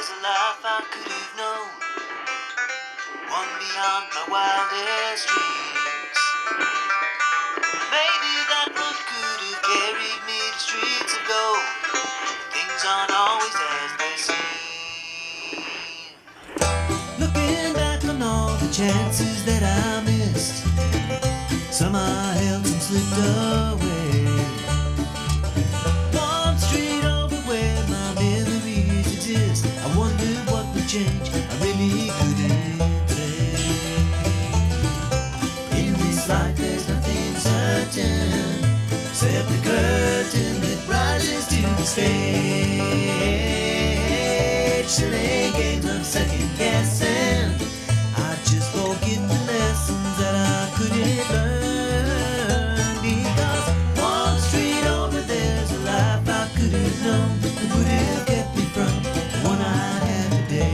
there's a life I could have known, one beyond my wildest dreams. Maybe that road could have carried me to streets of gold. Things aren't always as they seem. Looking back on all the chances that I missed, some I held, some slipped away. One street over where my memories exist, I wondered what would change, I really couldn't say. In this life there's nothing certain, except the curtain that rises to the stage. Silly games of second guessing, I just forget the lessons that I couldn't learn. Because one street over there's a life I could have known that would have kept me from the one I have today.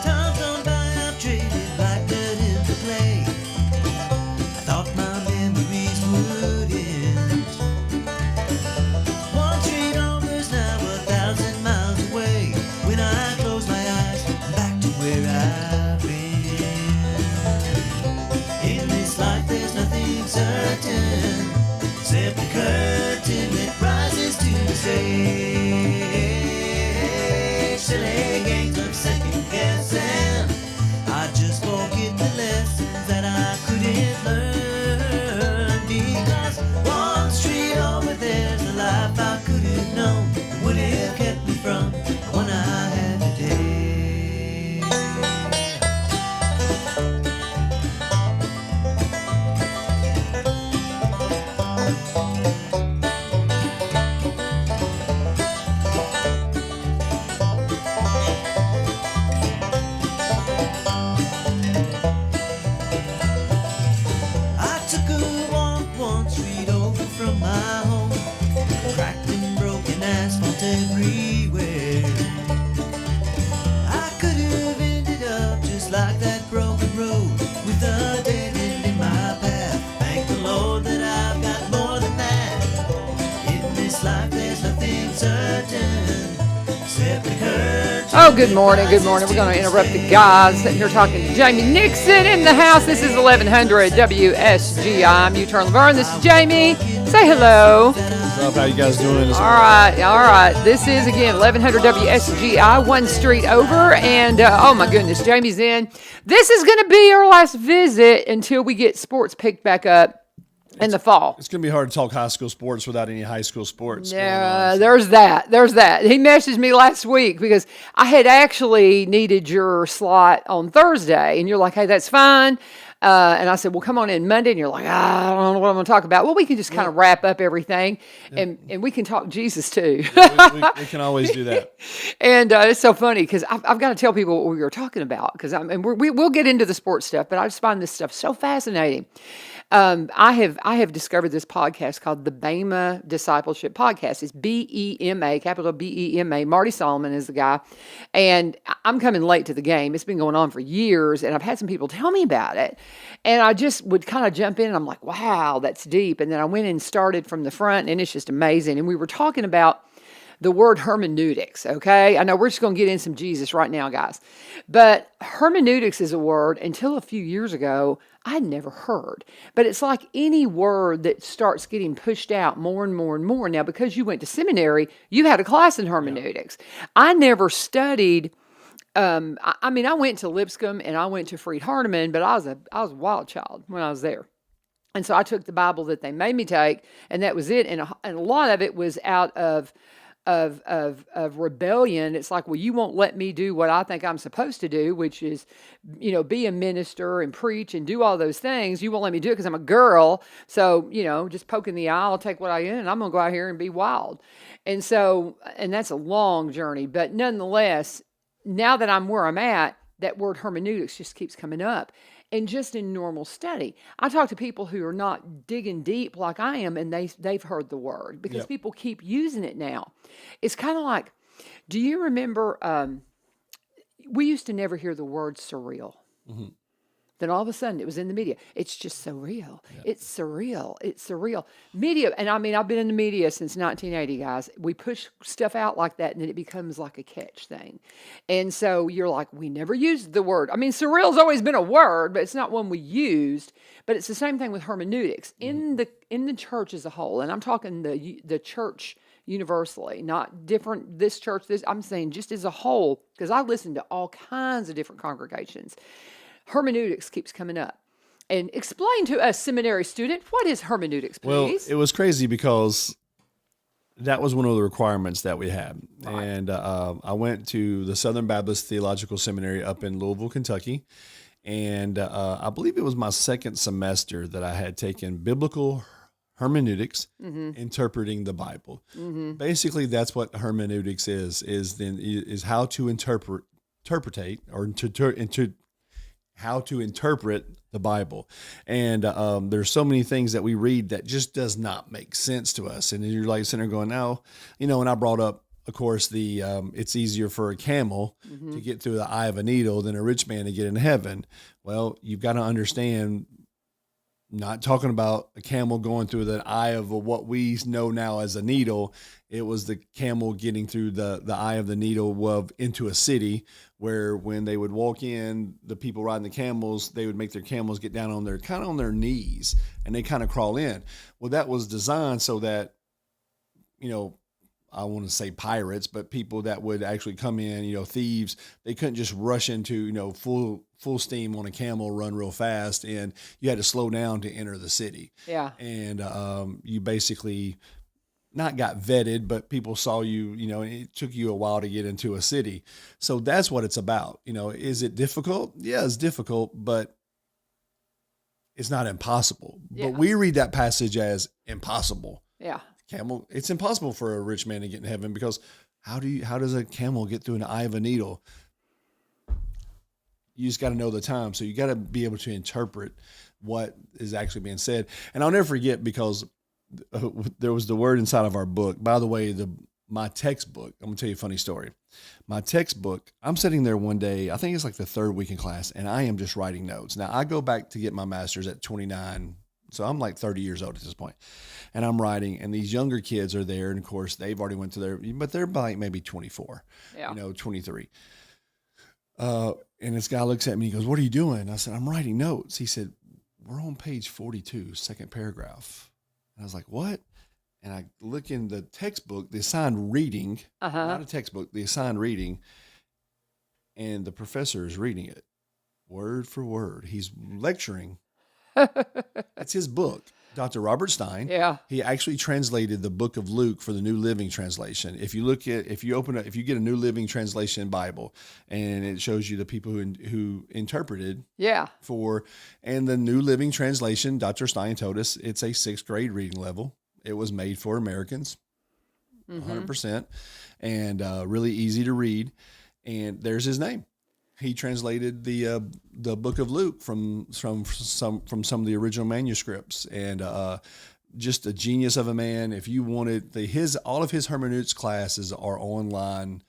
Times gone by, I've traded like blood into play. I thought my memories would end. One street over's now 1,000 miles away. When I close my eyes, I'm back to where I've been. In this life there's nothing certain, except the curtain that rises to the stage. Silly games of second guessing, I just forget the lessons that I couldn't learn. Because one street over there's a life I could have known that would have kept me from the one I have today. I took a walk one street over from my home, cracked and broken asphalt everywhere. I could have ended up just like that broken road, with a dead end in my path. Thank the Lord that I've got more than that. In this life there's nothing certain, except the curtain. Oh, good morning. Good morning. We're going to interrupt the guys sitting here talking to Jamie Nixon in the house. This is 1100 WSGI. I'm U-Turn Laverne. This is Jamie. Say hello. What's up? How you guys doing this All right. This is, again, 1100 WSGI, one street over. And, oh, my goodness, Jamie's in. This is going to be our last visit until we get sports picked back up in the fall. It's going to be hard to talk high school sports without any high school sports going Yeah, on. there's that. He messaged me last week because I had actually needed your slot on Thursday, and you're like, hey, that's fine. And I said, well, come on in Monday. And you're like, I don't know what I'm going to talk about. Well, we can just kind of wrap up everything, and we can talk Jesus too. We can always do that. And it's so funny because I've got to tell people what we were talking about, because we'll get into the sports stuff, but I just find this stuff so fascinating. I have discovered this podcast called the Bema Discipleship Podcast. It's BEMA, capital BEMA. Marty Solomon is the guy, and I'm coming late to the game. It's been going on for years, and I've had some people tell me about it, and I just would kind of jump in, and I'm like, wow, that's deep. And then I went and started from the front, and it's just amazing. And we were talking about the word hermeneutics, okay? I know we're just going to get in some Jesus right now, guys. But hermeneutics is a word, until a few years ago, I'd never heard. But it's like any word that starts getting pushed out more and more and more. Now, because you went to seminary, you had a class in hermeneutics. I never studied. I mean, I went to Lipscomb and I went to Freed-Hardeman, but I was a wild child when I was there. And so I took the Bible that they made me take, and that was it. And a lot of it was out of rebellion. It's like, well, you won't let me do what I think I'm supposed to do, which is, be a minister and preach and do all those things. You won't let me do it because I'm a girl. So, just poking the eye, I'll take what I get, and I'm going to go out here and be wild. And so, and that's a long journey, but nonetheless, now that I'm where I'm at, that word hermeneutics just keeps coming up. and just in normal study. I talk to people who are not digging deep like I am, and they've heard the word because Yep. people keep using it now. It's kind of like, do you remember? We used to never hear the word surreal. Then all of a sudden it was in the media. It's just so real. It's surreal. It's surreal. Media, and I mean, I've been in the media since 1980, guys. We push stuff out like that and then it becomes like a catch thing. And so you're like, we never used the word. I mean, surreal's always been a word, but it's not one we used. But it's the same thing with hermeneutics in the church as a whole. And I'm talking the church universally, not different, this church, this, I'm saying just as a whole, because I listen to all kinds of different congregations. Hermeneutics keeps coming up. And explain to us, seminary student, what is hermeneutics, Well, please? it was crazy because that was one of the requirements that we had. Right. And I went to the Southern Baptist Theological Seminary up in Louisville, Kentucky. And I believe it was my second semester that I had taken biblical hermeneutics, interpreting the Bible. Basically, that's what hermeneutics is how to interpretate or how to interpret the Bible. And there's so many things that we read that just does not make sense to us. And you're like sitting there going, no, and I brought up, of course, it's easier for a camel to get through the eye of a needle than a rich man to get in heaven. Well, you've got to understand, not talking about a camel going through the eye of what we know now as a needle. It was the camel getting through the eye of the needle into a city where when they would walk in, the people riding the camels, they would make their camels get down on their knees and they kind of crawl in. Well, that was designed so that, I want to say pirates, but people that would actually come in, thieves, they couldn't just rush into, full steam on a camel, run real fast, and you had to slow down to enter the city. Yeah. And you basically not got vetted, but people saw you, and it took you a while to get into a city. So that's what it's about. Is it difficult? Yeah, it's difficult, but it's not impossible. Yeah. But we read that passage as impossible. Yeah. Camel, it's impossible for a rich man to get in heaven because how does a camel get through an eye of a needle? You just got to know the time. So you got to be able to interpret what is actually being said. And I'll never forget because there was the word inside of our book. By the way, my textbook, I'm going to tell you a funny story. My textbook, I'm sitting there one day, I think it's like the third week in class, and I am just writing notes. Now, I go back to get my master's at 29, so I'm like 30 years old at this point. And I'm writing, and these younger kids are there, and of course, they've already went to but they're like maybe 24, 23. And this guy looks at me, he goes, "What are you doing?" I said, "I'm writing notes." He said, "We're on page 42, second paragraph." And I was like, "What?" And I look in the textbook, the assigned reading, not a textbook, the assigned reading, and the professor is reading it word for word. He's lecturing. That's his book. Dr. Robert Stein. Yeah. He actually translated the book of Luke for the New Living Translation. If you get a New Living Translation Bible, and it shows you the people who interpreted and the New Living Translation, Dr. Stein told us it's a 6th grade reading level. It was made for Americans, 100%, and really easy to read. And there's his name. He translated the book of Luke from some of the original manuscripts, and just a genius of a man. If you wanted all of his hermeneutics classes are online.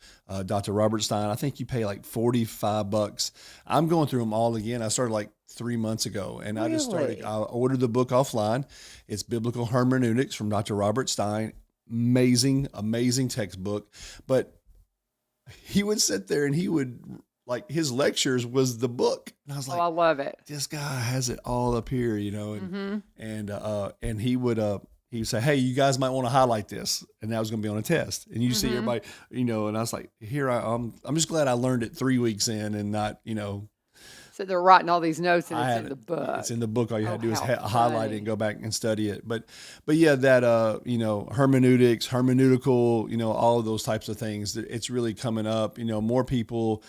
Dr. Robert Stein, I think you pay like $45. I'm going through them all again. I started like 3 months ago, and Really? I ordered the book offline. It's Biblical Hermeneutics from Dr. Robert Stein. Amazing textbook. But he would sit there and he would, like, his lectures was the book. And I was like, I love it. This guy has it all up here, and he would say, "Hey, you guys might want to highlight this." And that was going to be on a test. And you see everybody, and I was like, I'm just glad I learned it 3 weeks in and not, So they're writing all these notes and it's in the book. It's in the book. All you had to do is how highlight funny. it and go back and study it. But yeah, that, hermeneutics, hermeneutical, all of those types of things, it's really coming up. More people,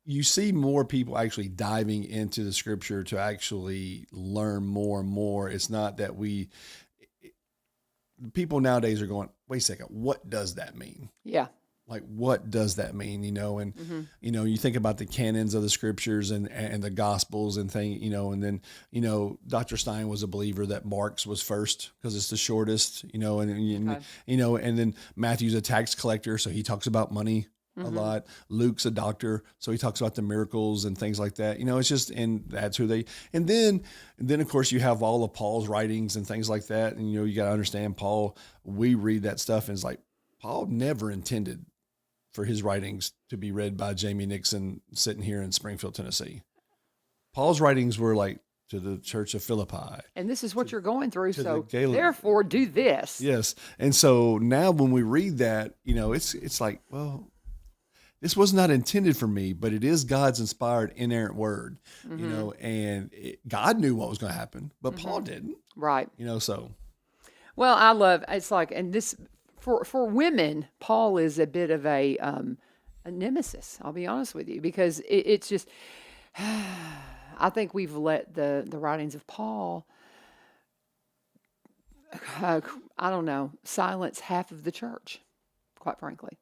you see more people actually diving into the scripture to actually learn more and more. It's not that people nowadays are going, "Wait a second, what does that mean?" Yeah. like, what does that mean? And, you think about the canons of the scriptures and the gospels and and then, Dr. Stein was a believer that Mark's was first because it's the shortest, and then Matthew's a tax collector. So he talks about money a lot. Luke's a doctor. So he talks about the miracles and things like that. It's just, and that's who and then of course you have all of Paul's writings and things like that. And, you got to understand Paul, we read that stuff and it's like, Paul never intended for his writings to be read by Jamie Nixon sitting here in Springfield, Tennessee. Paul's writings were like to the church of Philippi. And this is what you're going through. So the therefore do this. Yes. And so now when we read that, it's like, well, this was not intended for me, but it is God's inspired, inerrant word, and God knew what was going to happen, but Paul didn't. Right. So. Well, it's like, and this, for women, Paul is a bit of a nemesis. I'll be honest with you, because it's just, I think we've let the writings of Paul, I don't know, silence half of the church, quite frankly.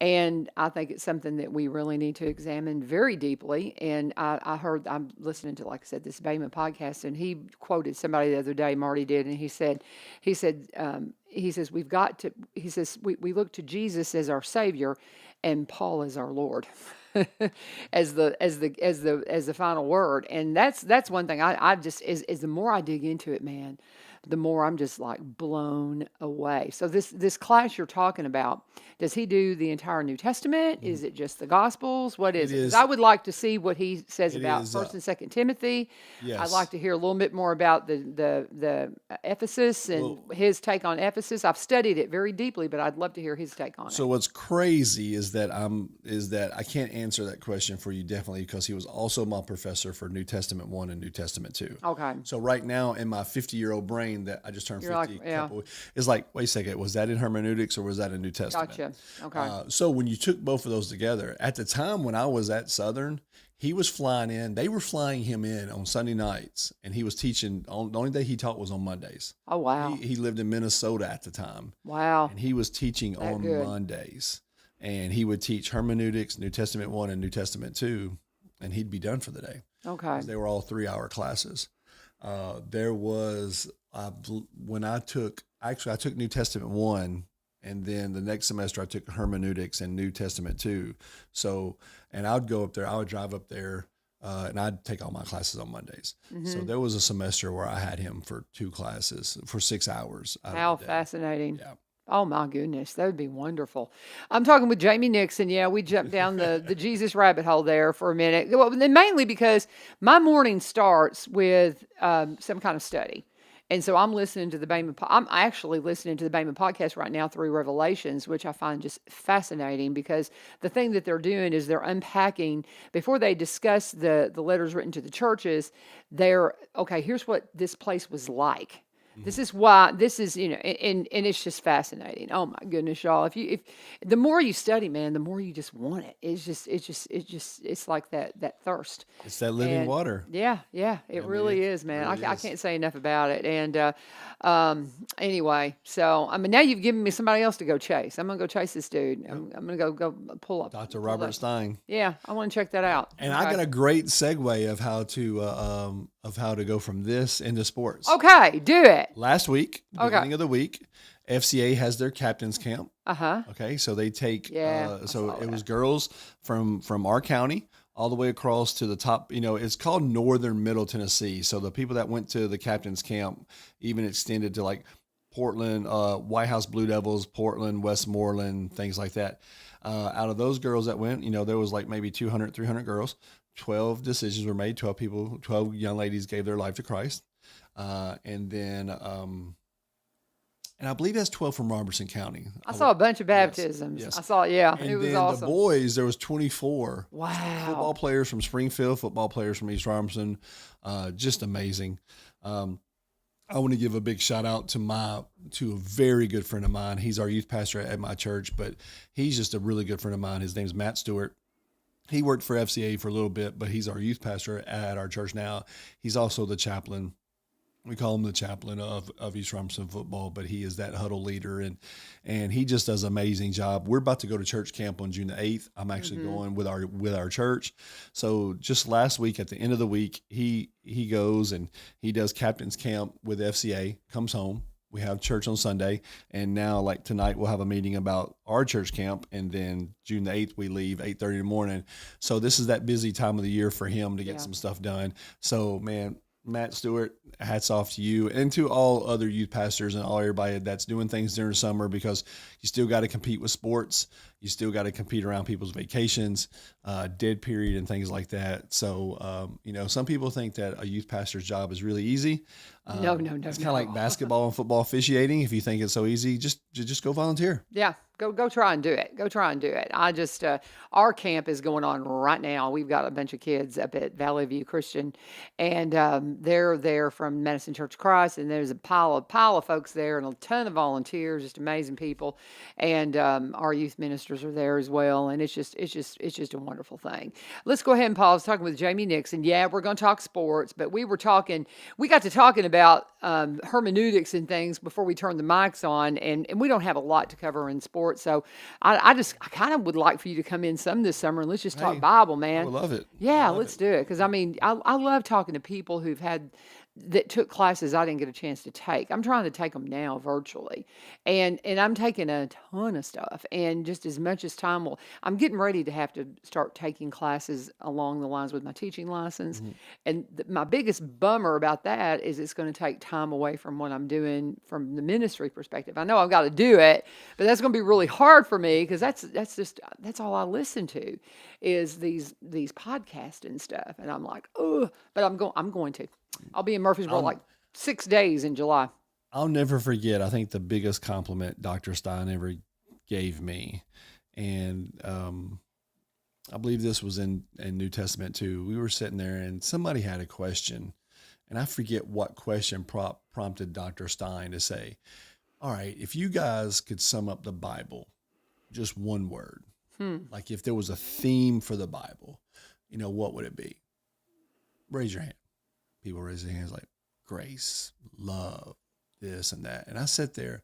And I think it's something that we really need to examine very deeply. And I'm listening to, like I said, this Bama podcast, and he quoted somebody the other day, Marty did, and he says, we look to Jesus as our Savior and Paul as our Lord. as the final word. And that's one thing I just, is the more I dig into it, man, the more I'm just like blown away. So this class you're talking about, does he do the entire New Testament? Is it just the Gospels? What is it? 'Cause I would like to see what he says about First and Second Timothy. Yes. I'd like to hear a little bit more about the Ephesus and his take on Ephesus. I've studied it very deeply, but I'd love to hear his take on it. So what's crazy is that I can't answer that question for you definitely, because he was also my professor for New Testament 1 and New Testament 2. Okay. So right now in my 50-year-old brain that I just turned 50, like, it's like, wait a second, was that in hermeneutics or was that in New Testament? Gotcha. Okay. So when you took both of those together, at the time when I was at Southern, he was flying in. They were flying him in on Sunday nights, and he was teaching. The only day he taught was on Mondays. Oh, wow. He lived in Minnesota at the time. Wow. And he was teaching on Mondays. And he would teach hermeneutics, New Testament 1 and New Testament 2, and he'd be done for the day. Okay. They were all 3-hour classes. There was, when I took New Testament 1, and then the next semester I took hermeneutics and New Testament 2. So, and I would go up there, I would drive up there, and I'd take all my classes on Mondays. Mm-hmm. So there was a semester where I had him for 2 classes for 6 hours. How fascinating. Yeah. Oh my goodness, that would be wonderful. I'm talking with Jamie Nixon. Yeah, we jumped down the Jesus rabbit hole there for a minute. Well, mainly because my morning starts with some kind of study. And so I'm actually listening to the Bama podcast right now through Revelations, which I find just fascinating, because the thing that they're doing is they're unpacking, before they discuss the letters written to the churches, here's what this place was like. This is why this is, and it's just fascinating. Oh my goodness, y'all. If the more you study, man, the more you just want it. It's like that thirst. It's that living water. Yeah. It really is, man. I can't say enough about it. And anyway, so now you've given me somebody else to go chase. I'm gonna go chase this dude. I'm gonna go pull up Dr. Robert Stein. Yeah, I want to check that out. And I got a great segue of how to go from this into sports. Okay, do it. Last week, beginning of the week, FCA has their captain's camp. Uh-huh. Okay, so they take, so it was girls from our county all the way across to the top. It's called Northern Middle Tennessee. So the people that went to the captain's camp even extended to like Portland, White House Blue Devils, Portland, Westmoreland, things like that. Out of those girls that went, there was like maybe 200, 300 girls. 12 decisions were made. 12 young ladies gave their life to Christ. And then, and I believe that's 12 from Robertson County. I saw a bunch of baptisms. Yes. I saw, and it was then awesome. The boys, there was 24. Wow. Football players from Springfield, football players from East Robertson. Just amazing. I want to give a big shout out to a very good friend of mine. He's our youth pastor at my church, but he's just a really good friend of mine. His name's Matt Stewart. He worked for FCA for a little bit, but he's our youth pastor at our church now. He's also the chaplain We call him the chaplain of East Robinson football, but he is that huddle leader, and he just does an amazing job. We're about to go to church camp on June the 8th. I'm actually going with our church. So just last week, at the end of the week, he goes and he does captain's camp with FCA, comes home. We have church on Sunday, and now like tonight we'll have a meeting about our church camp, and then June the 8th we leave 8:30 in the morning. So this is that busy time of the year for him to get some stuff done. So man, Matt Stewart, hats off to you and to all other youth pastors and all everybody that's doing things during the summer, because you still got to compete with sports. You still got to compete around people's vacations, dead period, and things like that. So, some people think that a youth pastor's job is really easy. No. It's kind of like basketball and football officiating. If you think it's so easy, just go volunteer. Yeah, go try and do it. Go try and do it. I just our camp is going on right now. We've got a bunch of kids up at Valley View Christian, and they're there from Madison Church of Christ, and there's a pile of folks there, and a ton of volunteers, just amazing people, and our youth ministers are there as well, and it's just a wonderful thing. Let's go ahead and pause. Talking with Jamie Nixon. Yeah, we're going to talk sports, but we got to talking about hermeneutics and things before we turned the mics on, and we don't have a lot to cover in sports, so I kind of would like for you to come in some this summer and let's just talk Bible, man. I would love it. Yeah, let's do it, because I love talking to people that took classes I didn't get a chance to take. I'm trying to take them now virtually, and I'm taking a ton of stuff, and just as much as time I'm getting ready to have to start taking classes along the lines with my teaching license, and my biggest bummer about that is it's going to take time away from what I'm doing from the ministry perspective. I know I've got to do it, but that's going to be really hard for me, because that's all I listen to is these podcasts and stuff, and I'm like, oh, but I'm going to. I'll be in Murfreesboro like 6 days in July. I'll never forget, I think the biggest compliment Dr. Stein ever gave me, and I believe this was in New Testament too. We were sitting there and somebody had a question, and I forget what question prompted Dr. Stein to say, all right, if you guys could sum up the Bible, just one word, like if there was a theme for the Bible, what would it be? Raise your hand. People raise their hands like grace, love, this and that. And I sit there,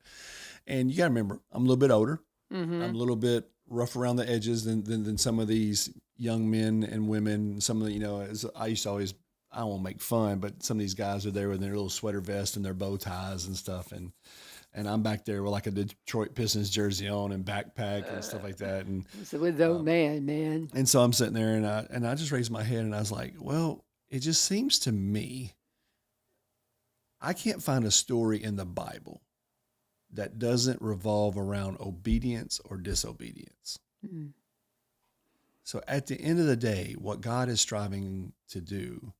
and you got to remember, I'm a little bit older. I'm a little bit rough around the edges than some of these young men and women. Some of the, as I used to always, I won't make fun, but some of these guys are there with their little sweater vest and their bow ties and stuff. And I'm back there with like a Detroit Pistons jersey on and backpack and stuff like that. And so with the old man. And so I'm sitting there, and I just raised my head, and I was like, well, it just seems to me, I can't find a story in the Bible that doesn't revolve around obedience or disobedience. Mm-hmm. So at the end of the day, what God is striving to do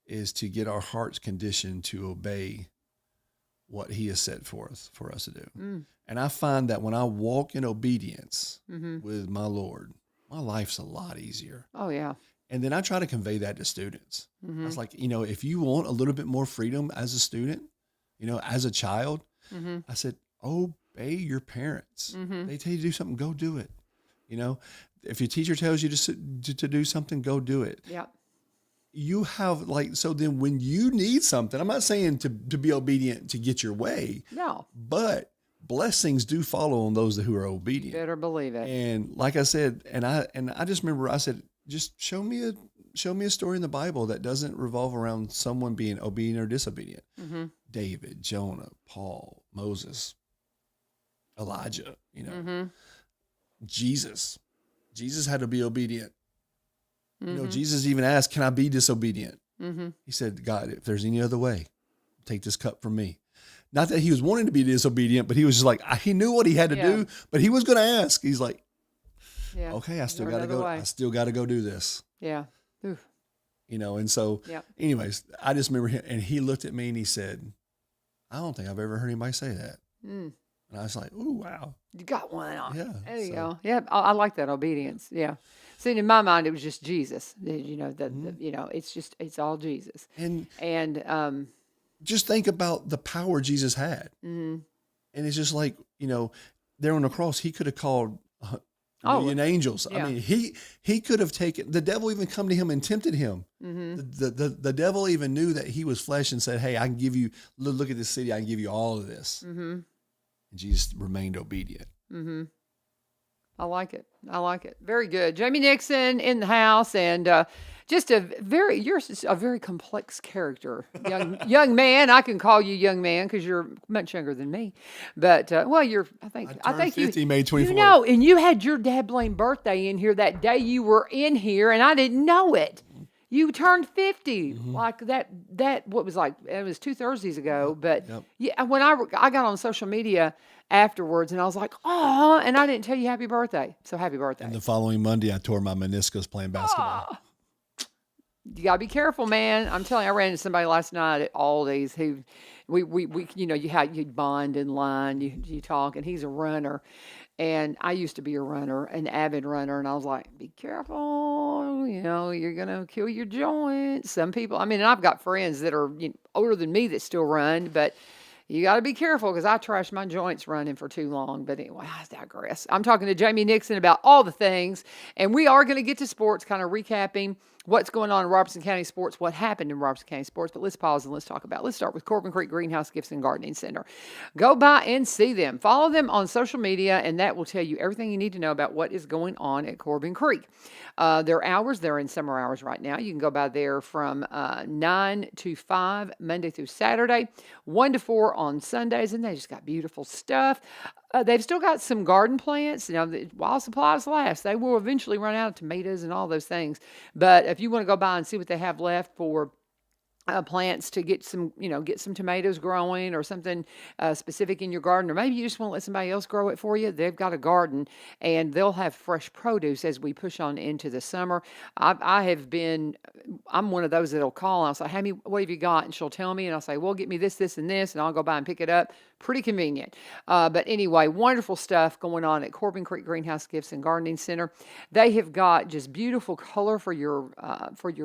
is to get our hearts conditioned to obey what he has set forth for us to do. Mm. And I find that when I walk in obedience with my Lord, my life's a lot easier. Oh, yeah. And then I try to convey that to students. I was like, if you want a little bit more freedom as a student, as a child, I said, obey your parents. They tell you to do something, go do it. If your teacher tells you to do something, go do it. Yeah. You have so then when you need something, I'm not saying to be obedient to get your way. No. But blessings do follow on those who are obedient. Better believe it. And like I said, and I just remember I said, just show me a story in the Bible that doesn't revolve around someone being obedient or disobedient. David, Jonah, Paul, Moses, Elijah, Jesus. Jesus had to be obedient. Jesus even asked, can I be disobedient? He said, God, if there's any other way, take this cup from me. Not that he was wanting to be disobedient, but he was just like, he knew what he had to do, but he was going to ask. He's like, okay, I still got to go. I still got to go do this. Yeah. Oof. And so anyways, I just remember him, and he looked at me and he said, I don't think I've ever heard anybody say that. And I was like, ooh, wow. You got one. Yeah. There you go. Yeah. I like that obedience. Yeah. See, in my mind, it was just Jesus. It's all Jesus. And just think about the power Jesus had. And it's just like, there on the cross, he could have called Oh, million angels. yeah. I mean, he could have taken the devil, even come to him and tempted him. The devil even knew that he was flesh and said, "Hey, I can give you look at this city. I can give you all of this." And Jesus remained obedient. I like it. I like it. Very good. Jamie Nixon in the house, and just you're a very complex character, young man. I can call you young man because you're much younger than me, but well, I think 50, May 24th. You know, and you had your dad blame birthday in here that day you were in here, and I didn't know it. You turned 50 like that. What was like? It was 2 Thursdays ago. But yeah, when I got on social media afterwards, and I was like, oh, and I didn't tell you happy birthday. So happy birthday. And the following Monday, I tore my meniscus playing basketball. You gotta be careful, man. I'm telling you, I ran into somebody last night at Aldi's who we you bond in line, you talk, and he's a runner. And I used to be a runner, an avid runner, and I was like, be careful, you're going to kill your joints. Some people, and I've got friends that are older than me that still run, but you got to be careful because I trashed my joints running for too long. But anyway, I digress. I'm talking to Jamie Nixon about all the things, and we are going to get to sports, kind of recapping what's going on in Robertson County sports, what happened in Robertson County sports. But let's pause and let's start with Corbin Creek Greenhouse Gifts and Gardening Center. Go by and see them. Follow them on social media, and that will tell you everything you need to know about what is going on at Corbin Creek. Their hours, they're in summer hours right now. You can go by there from 9 to 5, Monday through Saturday, 1 to 4 on Sundays, and they just got beautiful stuff. They've still got some garden plants. While supplies last, they will eventually run out of tomatoes and all those things. But if you want to go by and see what they have left for plants to get some tomatoes growing or something specific in your garden, or maybe you just want to let somebody else grow it for you. They've got a garden, and they'll have fresh produce as we push on into the summer. I'm one of those that'll call and I'll say, hey, what have you got? And she'll tell me, and I'll say, well, get me this, this, and this, and I'll go by and pick it up. Pretty convenient. But anyway, wonderful stuff going on at Corbin Creek Greenhouse Gifts and Gardening Center. They have got just beautiful color for your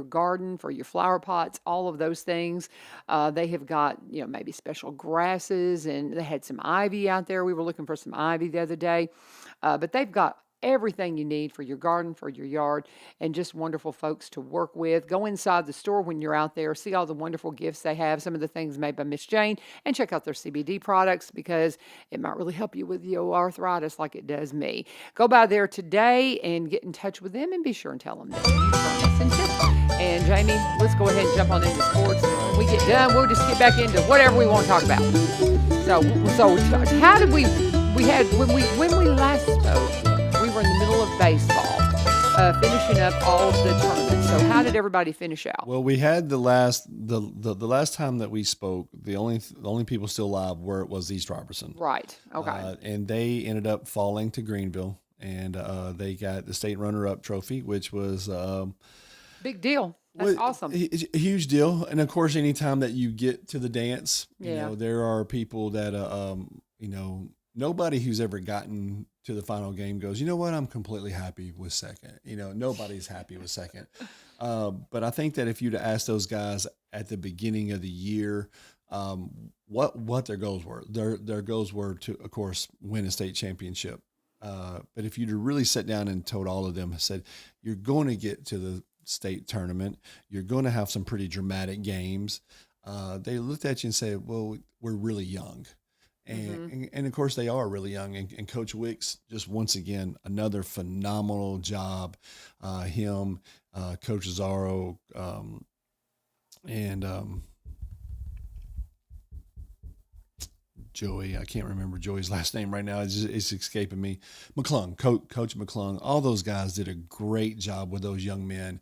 garden, for your flower pots, all of those things. They have got, maybe special grasses, and they had some ivy out there. We were looking for some ivy the other day. But they've got everything you need for your garden, for your yard, and just wonderful folks to work with. Go inside the store when you're out there, see all the wonderful gifts they have, some of the things made by Miss Jane, and check out their CBD products because it might really help you with your arthritis like it does me. Go by there today and get in touch with them, and be sure and tell them that you from us and tip. And Jamie, let's go ahead and jump on into sports. When we get done, we'll just get back into whatever we want to talk about. So how did we had when we last spoke? We were in the middle of baseball, finishing up all of the tournaments. So how did everybody finish out? Well, we had the last time that we spoke, the only people still alive was East Robertson. Right. Okay. And they ended up falling to Greenville, and they got the state runner-up trophy, which was big deal. That's awesome. A huge deal. And of course, anytime that you get to the dance, there are people that nobody who's ever gotten to the final game goes, you know what, I'm completely happy with second. Nobody's happy with second. But I think that if you'd asked those guys at the beginning of the year what their goals were, their goals were to, of course, win a state championship. But if you'd really sat down and told all of them and said, you're going to get to the state tournament, you're going to have some pretty dramatic games, they looked at you and said, well, we're really young. And of course they are really young. And Coach Wicks, just once again, another phenomenal job. Him, Coach Zaro, and Joey, I can't remember Joey's last name right now. It's escaping me. McClung, Coach McClung, all those guys did a great job with those young men.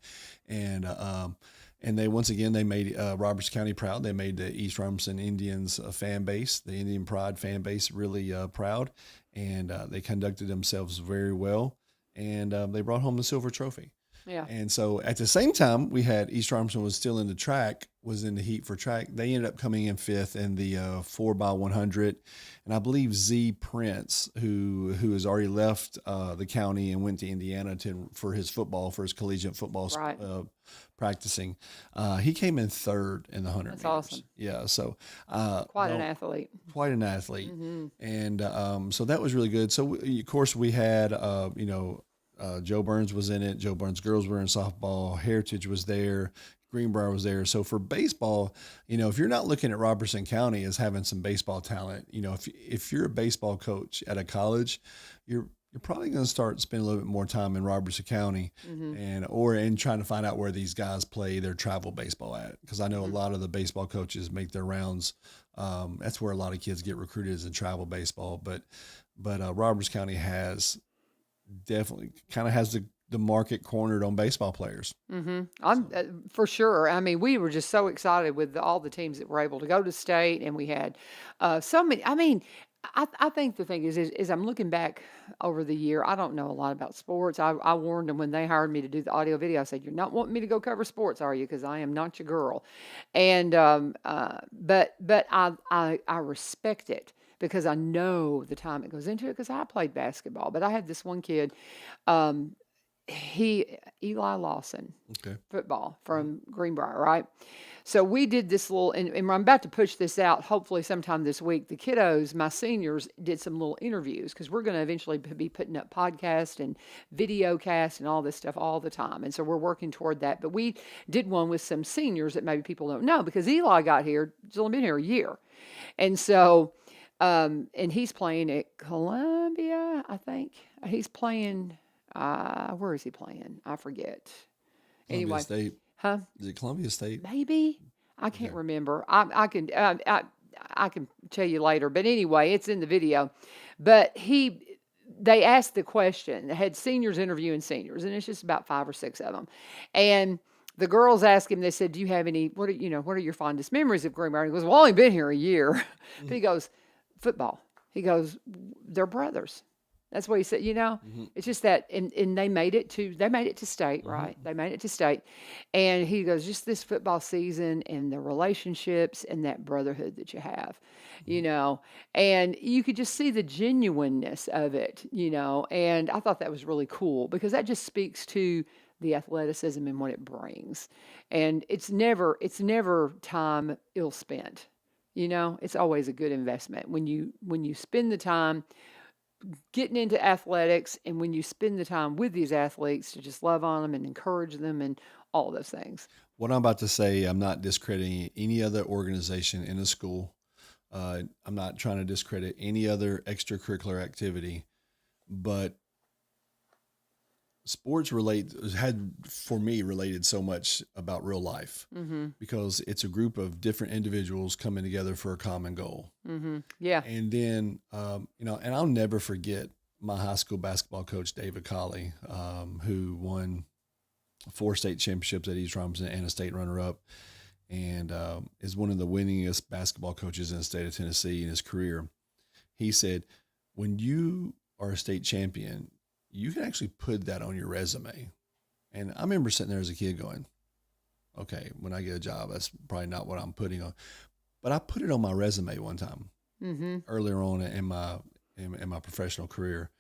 And they, once again, they made Robertson County proud. They made the East Robertson Indians fan base, the Indian Pride fan base, really proud. And they conducted themselves very well. And they brought home the silver trophy. Yeah. And so at the same time, we had East Armstrong was still in the track, was in the heat for track. They ended up coming in fifth in the 4x100. And I believe Z Prince, who has already left the county and went to Indiana for his collegiate football Right. practicing, he came in third in the 100 That's meters. awesome. Yeah. So Quite an athlete. quite an athlete. Mm-hmm. And so that was really good. So, of course, we had, Joe Burns was in it. Joe Burns girls were in softball. Heritage was there. Greenbrier was there. So for baseball, if you're not looking at Robertson County as having some baseball talent, if you're a baseball coach at a college, you're probably going to start spending a little bit more time in Robertson County or in trying to find out where these guys play their travel baseball at. Because I know a lot of the baseball coaches make their rounds. That's where a lot of kids get recruited is in travel baseball. But Robertson County definitely kind of has the market cornered on baseball players. I'm for sure. I mean, we were just so excited with all the teams that were able to go to state, and we had so many. I mean, I think the thing is I'm looking back over the year. I don't know a lot about sports. I warned them when they hired me to do the audio video. I said, "You're not wanting me to go cover sports, are you? Because I am not your girl." And but I respect it because I know the time it goes into it. Because I played basketball, but I had this one kid. Eli Lawson, Okay. football from Greenbrier, right? So we did this little, and I'm about to push this out hopefully sometime this week. The kiddos, my seniors, did some little interviews because we're going to eventually be putting up podcasts and video casts and all this stuff all the time. And so we're working toward that. But we did one with some seniors that maybe people don't know because Eli got here, he's only been here a year. And so, and he's playing at Columbia, I think. He's playing. Where is he playing? I forget. Columbia Anyway, State. huh? Is it Columbia State? Maybe I can't remember. I can tell you later. But anyway, it's in the video. But they asked the question. They had seniors interviewing seniors, and it's just about 5 or 6 of them. And the girls asked him. They said, "Do you have any? What are your fondest memories of Greenbrier?" He goes, "Well, I've only been here a year." But he goes, "Football." He goes, "They're brothers." That's what he said. It's just that, and they made it to state, right? They made it to state, and he goes, just this football season and the relationships and that brotherhood that you have, and you could just see the genuineness of it, and I thought that was really cool because that just speaks to the athleticism and what it brings, and it's never time ill spent, it's always a good investment when you spend the time getting into athletics and when you spend the time with these athletes to just love on them and encourage them and all those things. What I'm about to say, I'm not discrediting any other organization in a school. I'm not trying to discredit any other extracurricular activity, but sports had for me related so much about real life because it's a group of different individuals coming together for a common goal. Yeah. And then, and I'll never forget my high school basketball coach, David Colley, who won 4 state championships at East Robinson and a state runner-up, and is one of the winningest basketball coaches in the state of Tennessee in his career. He said, when you are a state champion, you can actually put that on your resume. And I remember sitting there as a kid going, okay, when I get a job, that's probably not what I'm putting on. But I put it on my resume one time earlier on in my professional career.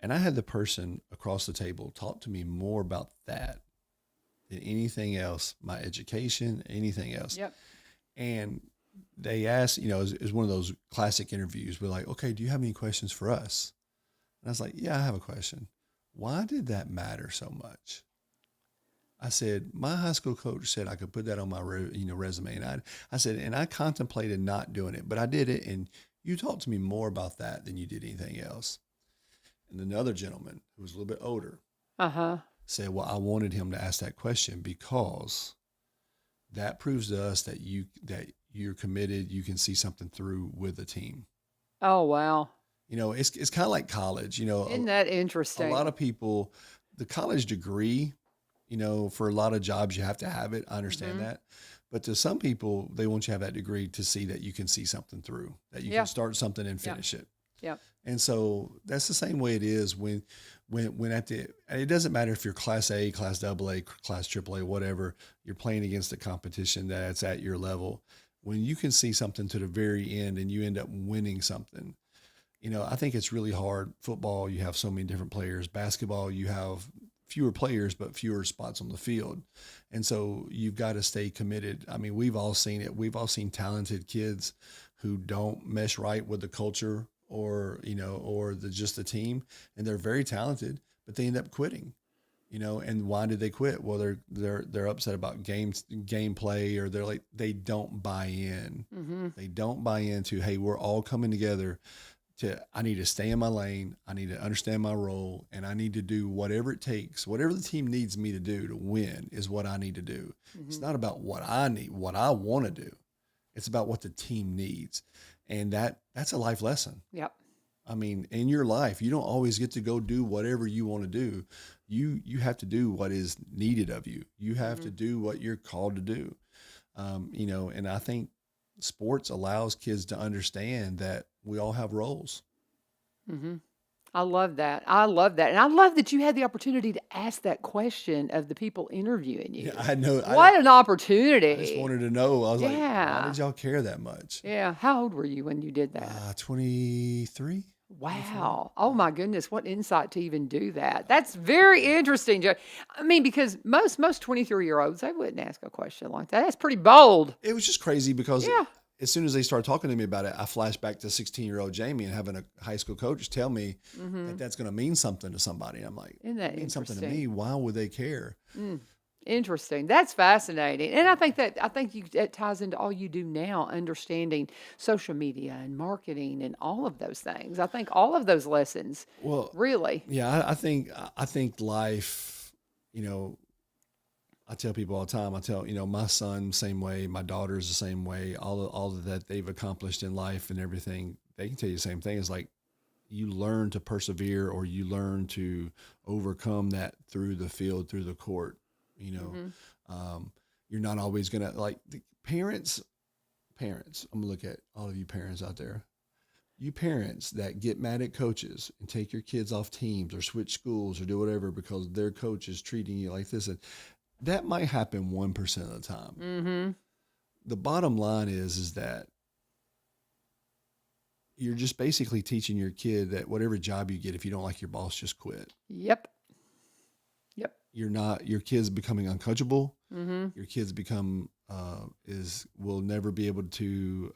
And I had the person across the table talk to me more about that than anything else, my education, anything else. Yep. And they asked, it was one of those classic interviews. We're like, okay, do you have any questions for us? And I was like, yeah, I have a question. Why did that matter so much? I said, my high school coach said I could put that on my resume. And I said, and I contemplated not doing it, but I did it. And you talked to me more about that than you did anything else. And another gentleman who was a little bit older said, well, I wanted him to ask that question because that proves to us that you're committed. You can see something through with the team. Oh, wow. It's kind of like college, Isn't that interesting? A lot of people, the college degree, for a lot of jobs, you have to have it. I understand that. But to some people, they want you to have that degree to see that you can see something through, that you can start something and finish it. Yeah. And so that's the same way it is when when it doesn't matter if you're class A, class AA, class AAA, whatever, you're playing against a competition that's at your level. When you can see something to the very end and you end up winning something, I think it's really hard. Football, you have so many different players. Basketball, you have fewer players, but fewer spots on the field. And so you've got to stay committed. I mean, we've all seen it. We've all seen talented kids who don't mesh right with the culture or just the team. And they're very talented, but they end up quitting, and why did they quit? Well, they're upset about gameplay, or they don't buy in. Mm-hmm. They don't buy into, hey, we're all coming together I need to stay in my lane. I need to understand my role, and I need to do whatever it takes. Whatever the team needs me to do to win is what I need to do. Mm-hmm. It's not about what I need, what I want to do. It's about what the team needs. And that's a life lesson. Yep. I mean, in your life, you don't always get to go do whatever you want to do. You have to do what is needed of you. You have to do what you're called to do. And I think sports allows kids to understand that we all have roles. Mm-hmm. I love that. And I love that you had the opportunity to ask that question of the people interviewing you. Yeah, I know. What an opportunity. I just wanted to know. I was like, Yeah. why did y'all care that much? Yeah. How old were you when you did that? 23. Wow. Oh my goodness. What insight to even do that. That's very interesting, Joe. I mean, because most 23-year-olds, they wouldn't ask a question like that. That's pretty bold. It was just crazy because Yeah. as soon as they started talking to me about it, I flashed back to 16-year-old Jamie and having a high school coach tell me that that's going to mean something to somebody. I'm like, Isn't that it means something to interesting? me. Why would they care? Interesting. That's fascinating. And I think that ties into all you do now, understanding social media and marketing and all of those things. I think all of those lessons, Well, really. yeah, I think life, I tell people all the time, my son, same way, my daughter's the same way, all of that they've accomplished in life and everything, they can tell you the same thing. It's like you learn to persevere, or you learn to overcome that through the field, through the court. You're not always going to, like, the parents, I'm going to look at all of you parents out there. You parents that get mad at coaches and take your kids off teams or switch schools or do whatever because their coach is treating you like this. And that might happen 1% of the time. Mm-hmm. The bottom line is that you're just basically teaching your kid that whatever job you get, if you don't like your boss, just quit. Yep. Your kids becoming uncoachable. Mm-hmm. Your kids will never be able to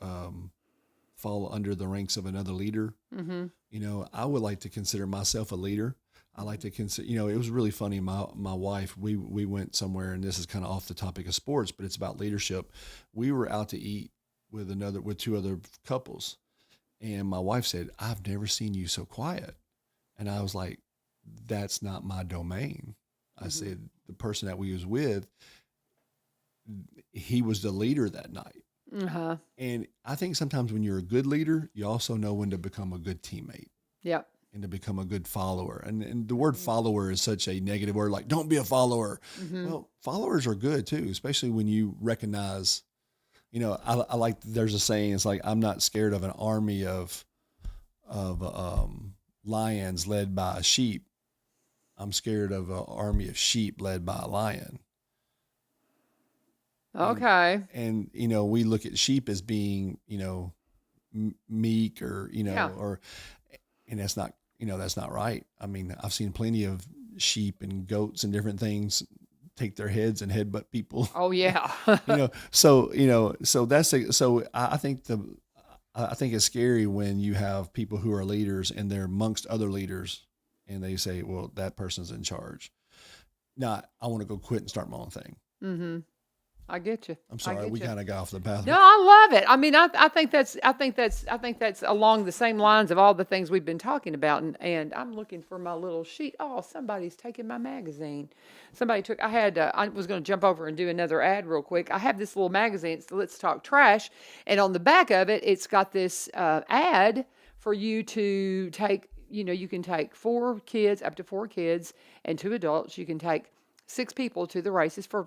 fall under the ranks of another leader. Mm-hmm. I would like to consider myself a leader. I like to consider, it was really funny. My wife, we went somewhere, and this is kind of off the topic of sports, but it's about leadership. We were out to eat with two other couples. And my wife said, "I've never seen you so quiet." And I was like, that's not my domain. I said, the person that we was with, he was the leader that night. Uh-huh. And I think sometimes when you're a good leader, you also know when to become a good teammate. Yep. And to become a good follower. And the word follower is such a negative word, like, don't be a follower. Well, followers are good too, especially when you recognize, I like, there's a saying, it's like, I'm not scared of an army of lions led by a sheep. I'm scared of an army of sheep led by a lion. Okay. And we look at sheep as being, meek or, Yeah. and that's not right. I mean, I've seen plenty of sheep and goats and different things take their heads and headbutt people. Oh yeah. So I think I think it's scary when you have people who are leaders and they're amongst other leaders and they say, well, that person's in charge. Now, I want to go quit and start my own thing. Mm-hmm. I get you. I'm sorry, we kind of got off the path. No, I love it. I mean, I think that's along the same lines of all the things we've been talking about. And I'm looking for my little sheet. Oh, somebody's taking my magazine. I was going to jump over and do another ad real quick. I have this little magazine. It's Let's Talk Trash. And on the back of it, it's got this ad for you to take, you can take 4 kids, up to 4 kids and 2 adults. You can take 6 people to the races for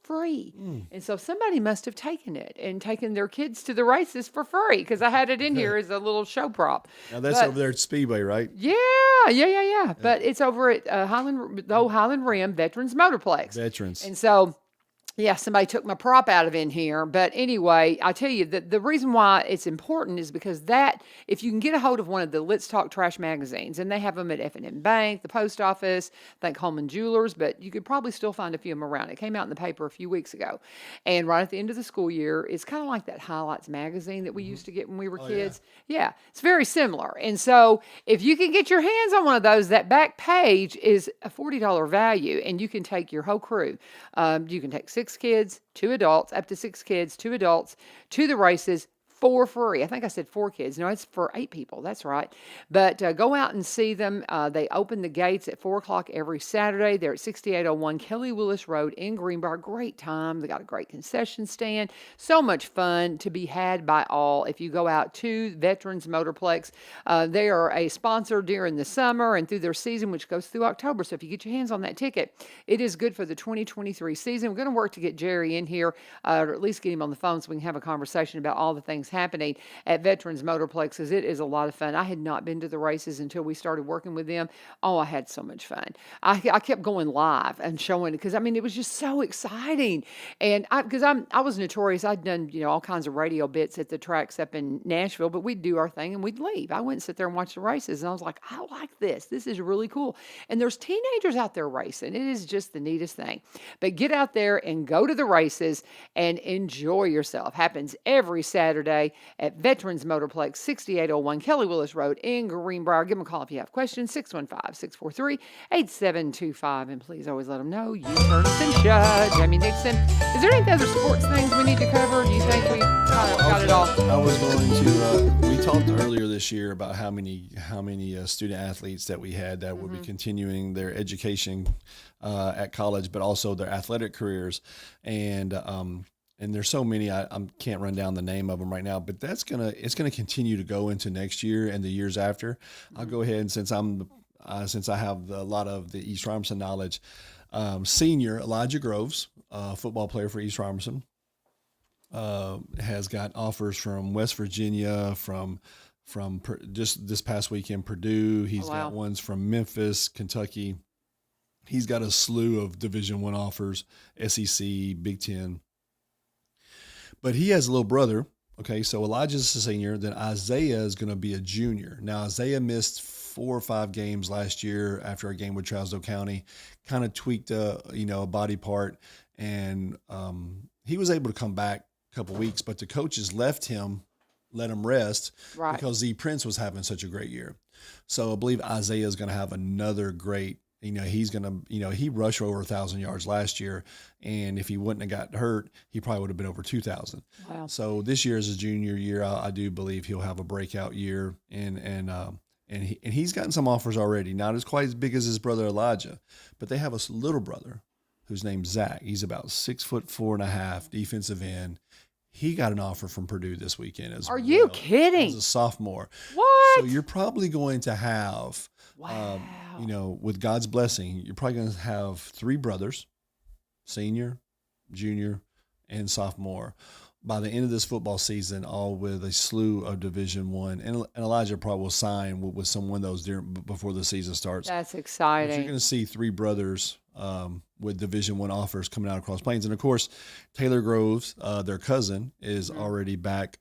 free. And so somebody must have taken it and taken their kids to the races for free, because I had it in here as a little show prop. Now that's But- over there at Speedway, right? Yeah. But it's over at the old Highland Rim Veterans Motorplex. Veterans. And so, yeah, somebody took my prop out of in here. But anyway, I tell you that the reason why it's important is because that, if you can get a hold of one of the Let's Talk Trash magazines, and they have them at F&M Bank, the post office, I think Holman Jewelers, but you could probably still find a few of them around. It came out in the paper a few weeks ago. And right at the end of the school year, it's kind of like that Highlights magazine that we used to get when we were kids. Yeah, it's very similar. And so if you can get your hands on one of those, that back page is a $40 value, and you can take your whole crew. You can take 6 kids, 2 adults, up to 6 kids, 2 adults to the races for free. I think I said 4 kids. No, it's for 8 people. That's right. But go out and see them. They open the gates at 4 o'clock every Saturday. They're at 6801 Kelly Willis Road in Greenbrier. Great time. They got a great concession stand. So much fun to be had by all. If you go out to Veterans Motorplex, they are a sponsor during the summer and through their season, which goes through October. So if you get your hands on that ticket, it is good for the 2023 season. We're going to work to get Jerry in here, or at least get him on the phone so we can have a conversation about all the things happening at Veterans Motorplex, because it is a lot of fun. I had not been to the races until we started working with them. Oh, I had so much fun. I kept going live and showing, because I mean, it was just so exciting. And I was notorious. I'd done, all kinds of radio bits at the tracks up in Nashville, but we'd do our thing and we'd leave. I wouldn't sit there and watch the races. And I was like, I like this. This is really cool. And there's teenagers out there racing. It is just the neatest thing. But get out there and go to the races and enjoy yourself. Happens every Saturday at Veterans Motorplex, 6801 Kelly Willis Road in Greenbrier. Give them a call if you have questions, 615-643-8725. And please always let them know you turn and shut. Jamie Nixon. Is there any other sports things we need to cover? Do you think we kind of got it all? I was going to. We talked earlier this year about how many student athletes that we had that would be continuing their education at college, but also their athletic careers, and there's so many, I can't run down the name of them right now, but it's gonna continue to go into next year and the years after. I'll go ahead, and since I have a lot of the East Robinson knowledge, senior Elijah Groves, football player for East Robinson, has got offers from West Virginia, from just this past weekend, Purdue. He's got ones from Memphis, Kentucky. He's got a slew of Division I offers, SEC, Big Ten. But he has a little brother. Okay, so Elijah's a senior. Then Isaiah is going to be a junior. Now, Isaiah missed 4 or 5 games last year after a game with Trousdale County, kind of tweaked a body part, and he was able to come back a couple weeks. But the coaches let him rest because Z Prince was having such a great year. So I believe Isaiah is going to have another great. He's going to, he rushed over 1,000 yards last year. And if he wouldn't have got hurt, he probably would have been over 2,000. Wow. So this year is his junior year. I do believe he'll have a breakout year. And he's gotten some offers already. Not as quite as big as his brother Elijah, but they have a little brother whose name's Zach. He's about 6'4.5", defensive end. He got an offer from Purdue this weekend as well. Are you kidding? As a sophomore. What? So you're probably going to have, with God's blessing, you're probably going to have 3 brothers, senior, junior, and sophomore, by the end of this football season, all with a slew of Division I. And Elijah probably will sign with someone of those before the season starts. That's exciting. But you're going to see 3 brothers with Division I offers coming out across Plains. And, of course, Taylor Groves, their cousin, is already back.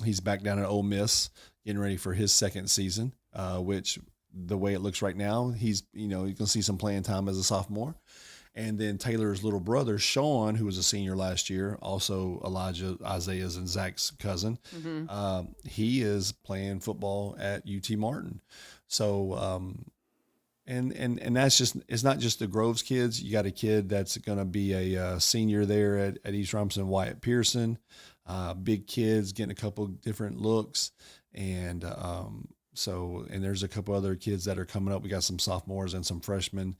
He's back down at Ole Miss getting ready for his second season, which the way it looks right now, he's you can see some playing time as a sophomore. And then Taylor's little brother, Sean, who was a senior last year, also Isaiah's and Zach's cousin, he is playing football at UT Martin. So, and that's just, it's not just the Groves kids. You got a kid that's going to be a senior there at East Robinson, Wyatt Pearson, big kids getting a couple different looks. And, and there's a couple other kids that are coming up. We got some sophomores and some freshmen.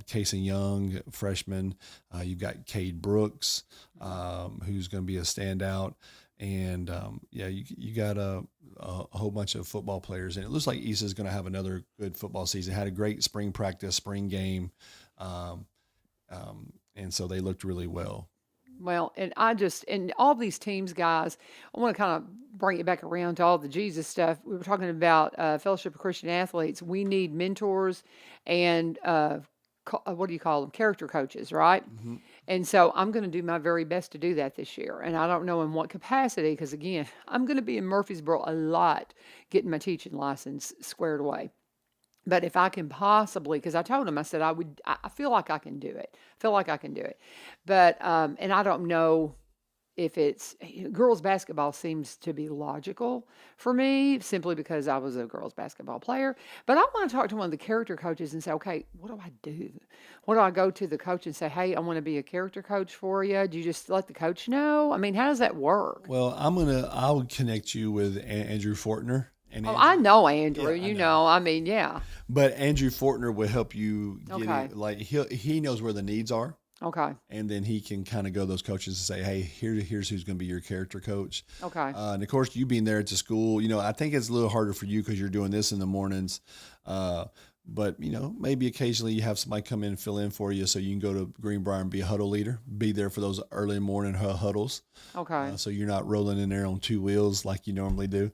Casey Young, freshman. You've got Cade Brooks, who's going to be a standout. And yeah, you got a whole bunch of football players, and it looks like Issa's going to have another good football season. Had a great spring practice, spring game, um, and so they looked really well. Well, and all these teams, guys, I want to kind of bring it back around to all the Jesus stuff. We were talking about Fellowship of Christian Athletes. We need mentors and what do you call them? Character coaches, right? Hmm. And so I'm going to do my very best to do that this year. And I don't know in what capacity, because again, I'm going to be in Murfreesboro a lot getting my teaching license squared away. But if I can possibly, because I told him, I said, I feel like I can do it. I feel like I can do it. But, and I don't know if it's, girls basketball seems to be logical for me simply because I was a girls basketball player. But I want to talk to one of the character coaches and say, okay, what do I do? What do I go to the coach and say, hey, I want to be a character coach for you? Do you just let the coach know? I mean, how does that work? Well, I'll connect you with Andrew Fortner. And Oh, Andrew, I know Andrew, yeah, I you know. know, I mean, yeah. But Andrew Fortner will help you get Okay. it. Like he knows where the needs are, Okay. and then he can kind of go to those coaches and say, hey, here's who's going to be your character coach. Okay. And of course, you being there at the school, I think it's a little harder for you because you're doing this in the mornings. But maybe occasionally you have somebody come in and fill in for you, so you can go to Greenbrier and be a huddle leader, be there for those early morning huddles. Okay. So you're not rolling in there on two wheels like you normally do.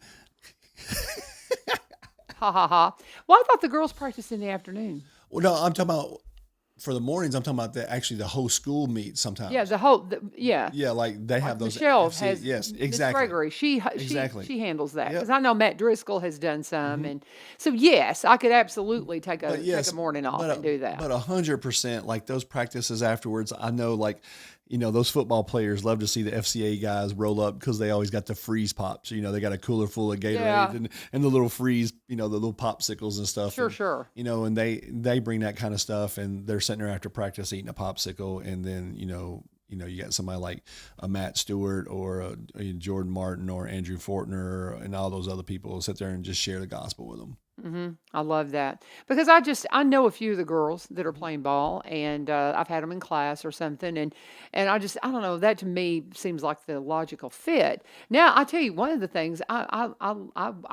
Ha ha ha. Well, I thought the girls practiced in the afternoon. Well, no, I'm talking about for the mornings. I'm talking about the whole school meets sometimes. Yeah, yeah. Yeah, like they have those. Michelle FC has yes, Miss exactly. Gregory. Exactly. She handles that Yep. because I know Matt Driscoll has done some, and so yes, I could absolutely take But yes, a morning off but and do that. But 100%, like those practices afterwards, I know, like, those football players love to see the FCA guys roll up because they always got the freeze pops. They got a cooler full of Gatorade Yeah. and the little freeze, the little popsicles and stuff. Sure, and, sure. And they bring that kind of stuff, and they're sitting there after practice eating a popsicle, and then you got somebody like a Matt Stewart or a Jordan Martin or Andrew Fortner and all those other people sit there and just share the gospel with them. I love that because I know a few of the girls that are playing ball, and I've had them in class or something, and I don't know, that to me seems like the logical fit. Now I tell you, one of the things I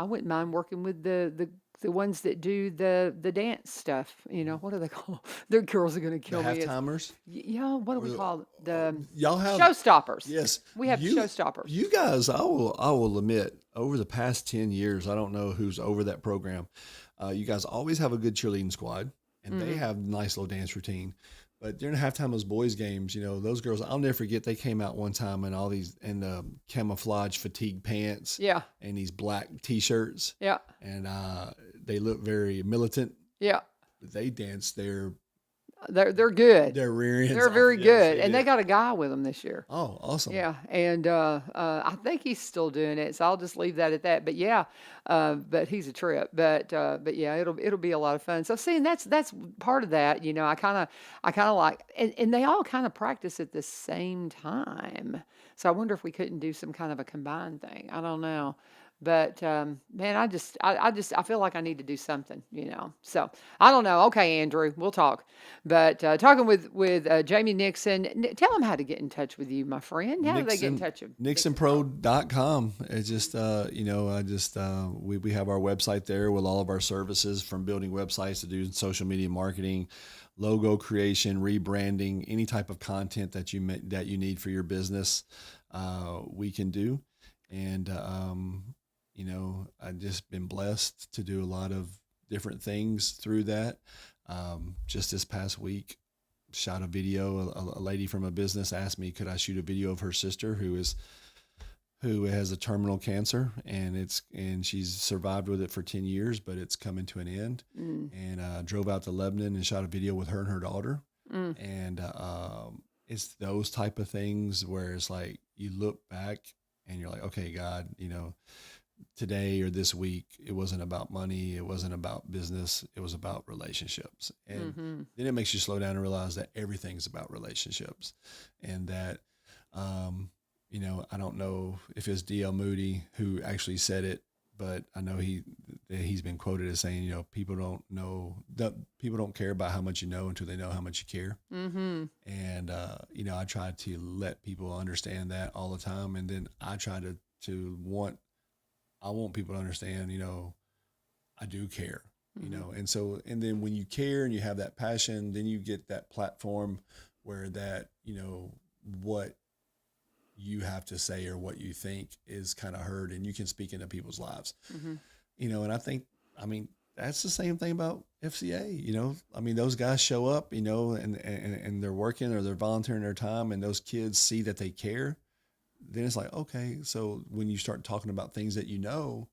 wouldn't mind working with the ones that do the dance stuff. What do they call? Their girls are going to The kill me. half-timers. Yeah, what do we call it? The Y'all have showstoppers. Yes, We have showstoppers. You guys, I will admit, over the past 10 years, I don't know who's over that program. You guys always have a good cheerleading squad, and they have nice little dance routine. But during halftime of those boys games, those girls, I'll never forget. They came out one time in all these camouflage fatigue pants, Yeah, and these black T-shirts, yeah, and they look very militant. yeah. They dance their They're good. rear ends. They're off. very Yes, good, and did. they got a guy with them this year. Oh, awesome. Yeah, and I think he's still doing it, so I'll just leave that at that. But yeah, but he's a trip. But yeah, it'll be a lot of fun. So seeing that's part of that. I kind of like, and they all kind of practice at the same time. So I wonder if we couldn't do some kind of a combined thing. I don't know. But man, I feel like I need to do something, So I don't know. Okay, Andrew, we'll talk. But talking with Jamie Nixon, tell them how to get in touch with you, my friend. How do they get in touch with NixonPro.com. It's just, we have our website there with all of our services, from building websites to do social media marketing, logo creation, rebranding, any type of content that you need for your business, we can do. And, I've just been blessed to do a lot of different things through that. Just this past week, shot a video. A lady from a business asked me, could I shoot a video of her sister who has a terminal cancer, and she's survived with it for 10 years, but it's coming to an end. And drove out to Lebanon and shot a video with her and her daughter. And it's those type of things where it's like you look back and you're like, okay, God, today or this week, it wasn't about money, it wasn't about business, it was about relationships. And then it makes you slow down and realize that everything's about relationships, and that I don't know if it's D.L. Moody who actually said it, but I know he's been quoted as saying, people don't know that people don't care about how much you know until they know how much you care. Mm-hmm. And, I try to let people understand that all the time. And then I try I want people to understand, I do care, and so, and then when you care and you have that passion, then you get that platform where that, what you have to say or what you think is kind of heard, and you can speak into people's lives, Mm-hmm. And I mean, that's the same thing about FCA, those guys show up, and they're working or they're volunteering their time, and those kids see that they care. Then it's like, okay, so when you start talking about things that and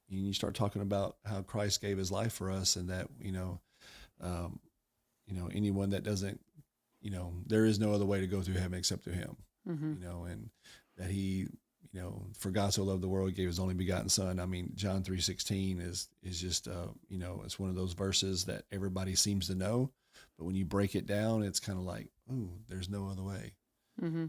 you start talking about how Christ gave his life for us, and that, um, anyone that doesn't, there is no other way to go through heaven except through him, Mm-hmm. and that he, for God so loved the world, he gave his only begotten son. I mean, John 3:16 is just, it's one of those verses that everybody seems to know, but when you break it down, it's kind of like, oh, there's no other way. Mm-hmm.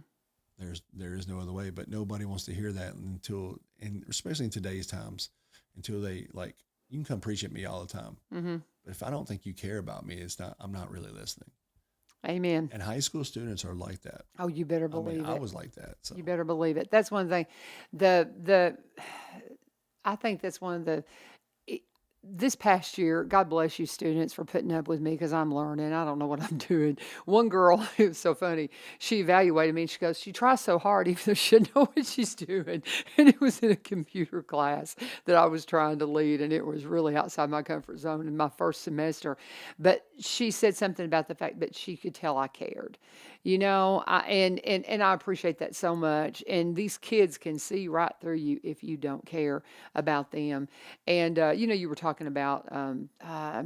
There is no other way, but nobody wants to hear that and especially in today's times, until they like, you can come preach at me all the time, Mm-hmm. but if I don't think you care about me, I'm not really listening. Amen. And high school students are like that. Oh, you better believe I it. was like that. So You better believe it. That's one thing. The I think that's one of the this past year, God bless you students for putting up with me because I'm learning. I don't know what I'm doing. One girl, it was so funny. She evaluated me and she goes, she tries so hard even though she didn't know what she's doing. And it was in a computer class that I was trying to lead, and it was really outside my comfort zone in my first semester. But she said something about the fact that she could tell I cared. And I appreciate that so much. And these kids can see right through you if you don't care about them. And you were talking about. I'm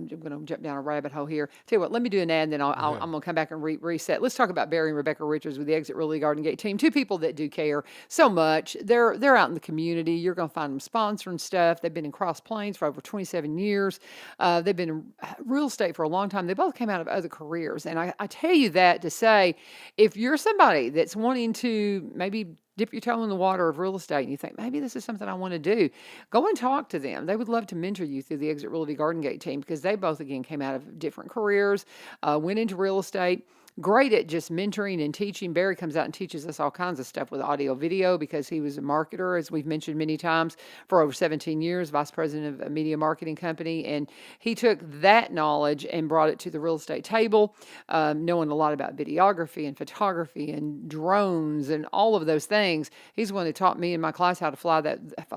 going to jump down a rabbit hole here. Tell you what, let me do an ad, and then I'm going to come back and reset. Let's talk about Barry and Rebecca Richards with the Exit Realty Garden Gate team. Two people that do care so much. They're out in the community. You're going to find them sponsoring stuff. They've been in Cross Plains for over 27 years. They've been in real estate for a long time. They both came out of other careers, and I tell you that to say, if you're somebody that's wanting to maybe dip your toe in the water of real estate and you think, maybe this is something I want to do, go and talk to them. They would love to mentor you through the Exit Realty Garden Gate team because they both, again, came out of different careers, went into real estate. Great at just mentoring and teaching. Barry comes out and teaches us all kinds of stuff with audio video because he was a marketer, as we've mentioned many times, for over 17 years, vice president of a media marketing company. And he took that knowledge and brought it to the real estate table, knowing a lot about videography and photography and drones and all of those things. He's the one that taught me in my class how to fly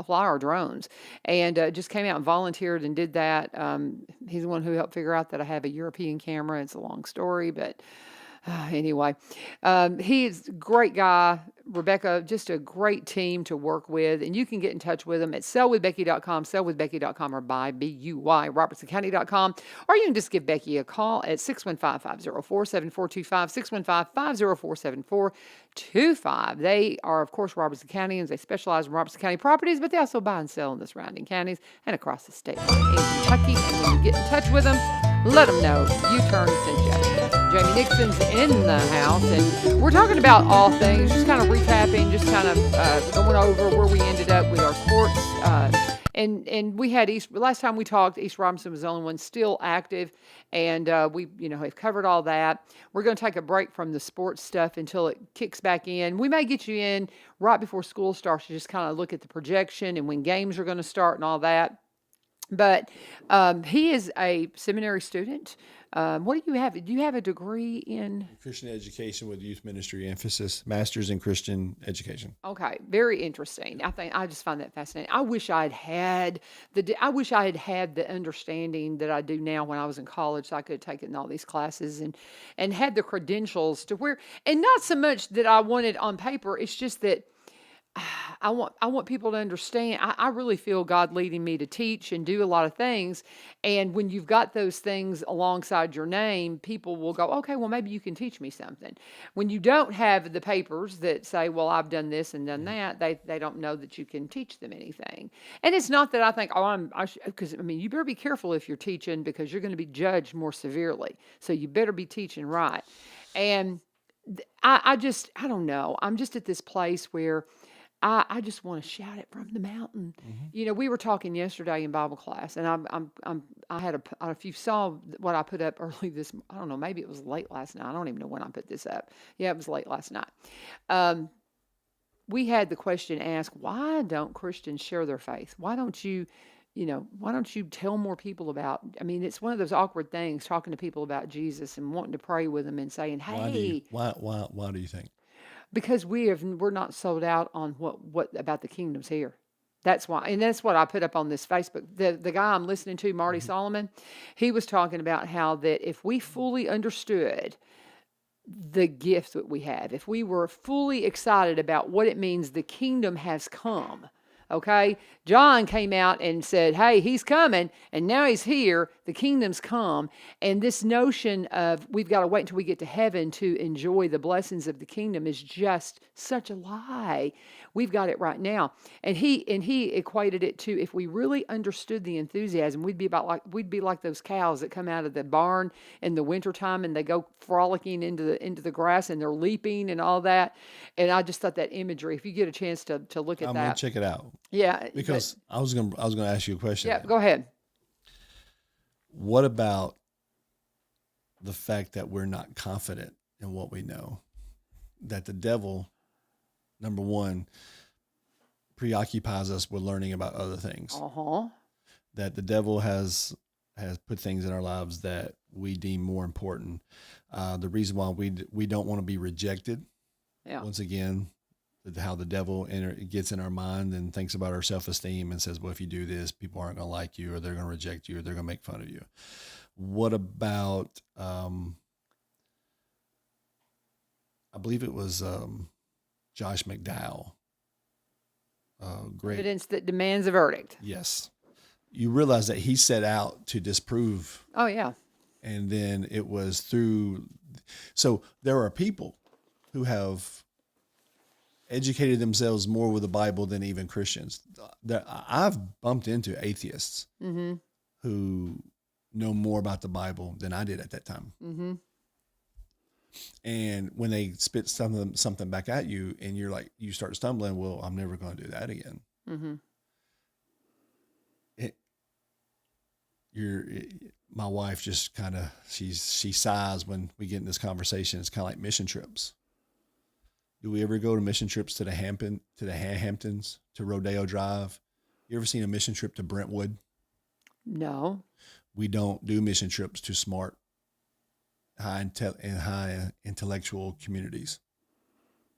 our drones, and just came out and volunteered and did that. He's the one who helped figure out that I have a European camera. It's a long story, but anyway, he's a great guy. Rebecca, just a great team to work with. And you can get in touch with them at sellwithbecky.com, sellwithbecky.com, or buy, B-U-Y, robertsoncounty.com. Or you can just give Becky a call at 615-504-7425, 615-504-7425. They are, of course, Robertson Countyans. They specialize in Robertson County properties, but they also buy and sell in the surrounding counties and across the state in Kentucky. And when you get in touch with them, let them know U-Turn sent you. Jamie Nixon's in the house, and we're talking about all things, just kind of recapping, just kind of going over where we ended up with our sports. And we had last time we talked, East Robinson was the only one still active, and we have covered all that. We're going to take a break from the sports stuff until it kicks back in. We may get you in right before school starts to just kind of look at the projection and when games are going to start and all that. But he is a seminary student. What do you have? Do you have a degree in Christian education with youth ministry emphasis, master's in Christian education. Okay, very interesting. I just find that fascinating. I wish I had had the understanding that I do now when I was in college, so I could have taken all these classes and had the credentials to where, and not so much that I wanted on paper. It's just that I want people to understand. I really feel God leading me to teach and do a lot of things. And when you've got those things alongside your name, people will go, okay, well, maybe you can teach me something. When you don't have the papers that say, well, I've done this and done that, they don't know that you can teach them anything. And it's not that I think, because you better be careful if you're teaching because you're going to be judged more severely. So you better be teaching right. And I don't know. I'm just at this place where I just want to shout it from the mountain. You know, we were talking yesterday in Bible class, and I had if you saw what I put up early this, I don't know, maybe it was late last night. I don't even know when I put this up. Yeah, it was late last night. We had the question asked, why don't Christians share their faith? Why don't you, why don't you tell more people about, I mean, it's one of those awkward things talking to people about Jesus and wanting to pray with them and saying, hey, Why do you think? because we're not sold out on what about the kingdoms here. That's why, and that's what I put up on this Facebook. The guy I'm listening to, Marty Solomon, he was talking about how that if we fully understood the gift that we have, if we were fully excited about what it means the kingdom has come, okay? John came out and said, hey, he's coming, and now he's here. The kingdom's come. And this notion of we've got to wait until we get to heaven to enjoy the blessings of the kingdom is just such a lie. We've got it right now. And he equated it to, if we really understood the enthusiasm, we'd be like those cows that come out of the barn in the wintertime and they go frolicking into the grass and they're leaping and all that. And I just thought that imagery, if you get a chance to look at I'm that. gonna check it out. Yeah. Because I was gonna ask you a question. Yeah, go ahead. What about the fact that we're not confident in what we know? That the devil, number one, preoccupies us with learning about other things. Uh-huh. That the devil has put things in our lives that we deem more important. The reason why we don't want to be rejected. Yeah. Once again, how the devil gets in our mind and thinks about our self-esteem and says, well, if you do this, people aren't going to like you, or they're going to reject you, or they're going to make fun of you. What about, I believe it was Josh McDowell. Great. Evidence that demands a verdict. Yes. You realize that he set out to disprove. Oh, yeah. And then it was through. So there are people who have educated themselves more with the Bible than even Christians. I've bumped into atheists who know more about the Bible than I did at that time. Mm-hmm. And when they spit something back at you and you're like, you start stumbling, well, I'm never going to do that again. Mm-hmm. My wife just kind of, she sighs when we get in this conversation. It's kind of like mission trips. Do we ever go to mission trips to the Hamptons, to Rodeo Drive? You ever seen a mission trip to Brentwood? No. We don't do mission trips to smart, high intellectual communities.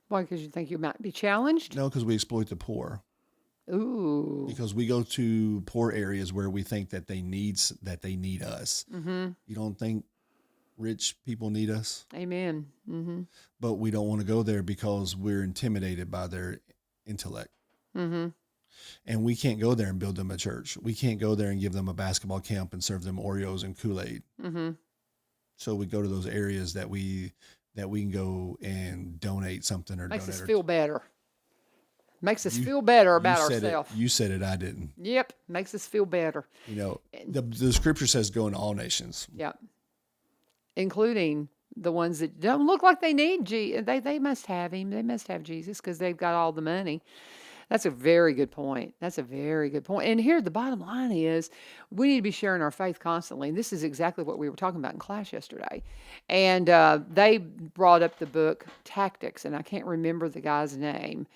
Why? Because you think you might be challenged? No, because we exploit the poor. Ooh. Because we go to poor areas where we think that they need us. Mm-hmm. You don't think rich people need us? Amen. Mm-hmm. But we don't want to go there because we're intimidated by their intellect. Mm-hmm. And we can't go there and build them a church. We can't go there and give them a basketball camp and serve them Oreos and Kool-Aid. Mm-hmm. So we go to those areas that we can go and donate something or makes donate us feel better. Makes us feel better about ourselves. You said it. I didn't. Yep. Makes us feel better. You know, the scripture says go into all nations. Yep. Including the ones that don't look like they need Jesus. They must have him. They must have Jesus because they've got all the money. That's a very good point. That's a very good point. And here, the bottom line is we need to be sharing our faith constantly. And this is exactly what we were talking about in class yesterday. And they brought up the book Tactics, and I can't remember the guy's name.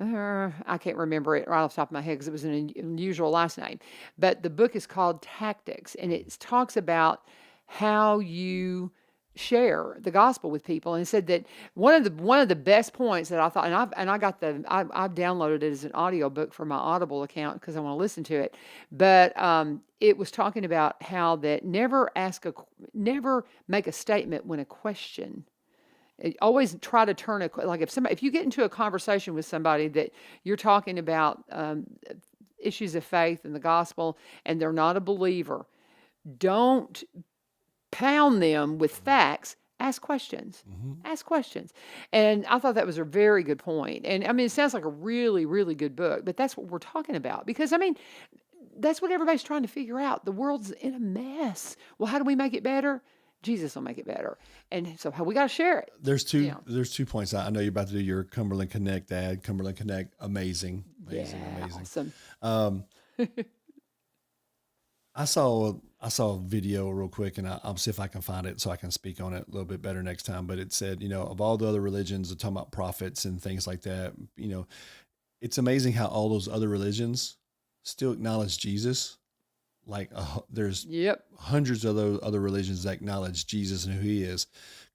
I can't remember it right off the top of my head because it was an unusual last name. But the book is called Tactics, and it talks about how you share the gospel with people. And it said that one of the best points that I thought, and I've downloaded it as an audio book for my Audible account because I want to listen to it. But it was talking about how that never make a statement when a question. Always try to turn if you get into a conversation with somebody that you're talking about issues of faith and the gospel, and they're not a believer, don't pound them with facts. Ask questions. Mm-hmm. Ask questions. And I thought that was a very good point. And I mean, it sounds like a really, really good book, but that's what we're talking about. Because I mean, that's what everybody's trying to figure out. The world's in a mess. Well, how do we make it better? Jesus will make it better. And so we got to share it. There's two. Yeah. There's 2 points. I know you're about to do your Cumberland Connect ad. Cumberland Connect, amazing. Awesome. Um, I saw a video real quick, and I'll see if I can find it so I can speak on it a little bit better next time. But it said, of all the other religions, they're talking about prophets and things like that. It's amazing how all those other religions still acknowledge Jesus. Like there's Yep. hundreds of those other religions that acknowledge Jesus and who he is.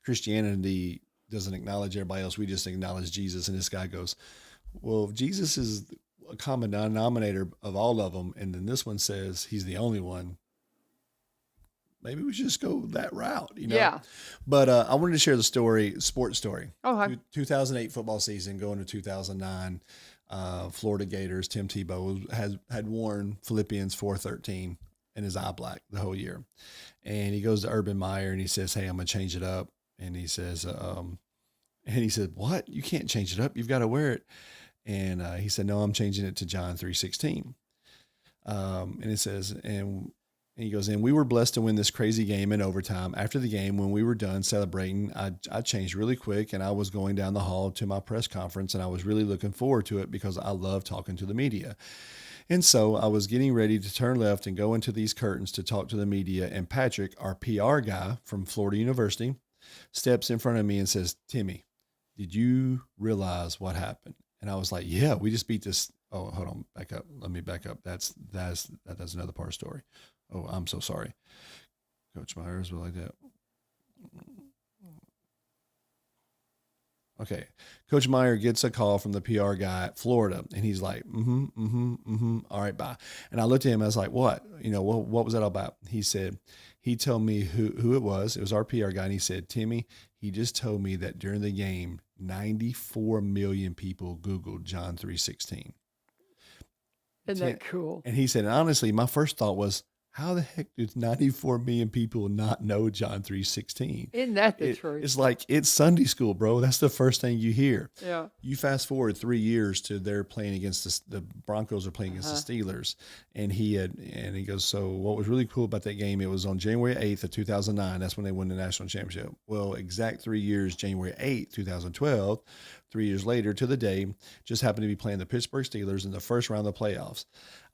Christianity doesn't acknowledge everybody else. We just acknowledge Jesus. And this guy goes, well, Jesus is a common denominator of all of them. And then this one says he's the only one. Maybe we should just go that route, Yeah. But I wanted to share the sports story. Okay. 2008 football season going to 2009. Florida Gators, Tim Tebow had worn Philippians 4:13 in his eye black the whole year. And he goes to Urban Meyer and he says, hey, I'm going to change it up. And he says, what? You can't change it up. You've got to wear it. And he said, no, I'm changing it to John 3:16. And it says, and he goes, and we were blessed to win this crazy game in overtime. After the game, when we were done celebrating, I changed really quick and I was going down the hall to my press conference and I was really looking forward to it because I love talking to the media. And so I was getting ready to turn left and go into these curtains to talk to the media. And Patrick, our PR guy from Florida University, steps in front of me and says, Timmy, did you realize what happened? And I was like, yeah, we just beat this. Oh, hold on, back up. Let me back up. That's another part of the story. Oh, I'm so sorry. Coach Myers was like that. Okay. Coach Meyer gets a call from the PR guy at Florida, and he's like, all right, bye. And I looked at him, I was like, what? What was that all about? He said, he told me who it was. It was our PR guy, and he said, Timmy, he just told me that during the game, 94 million people Googled John 3:16. Isn't that cool? And he said, honestly, my first thought was, how the heck do 94 million people not know John 3:16? Isn't that the truth? It's like, it's Sunday school, bro. That's the first thing you hear. Yeah. You fast forward 3 years to they're playing against the Broncos are playing against the Steelers. And he goes, so what was really cool about that game, it was on January 8th of 2009. That's when they won the national championship. Well, exact 3 years, January 8th, 2012, 3 years later to the day, just happened to be playing the Pittsburgh Steelers in the first round of the playoffs.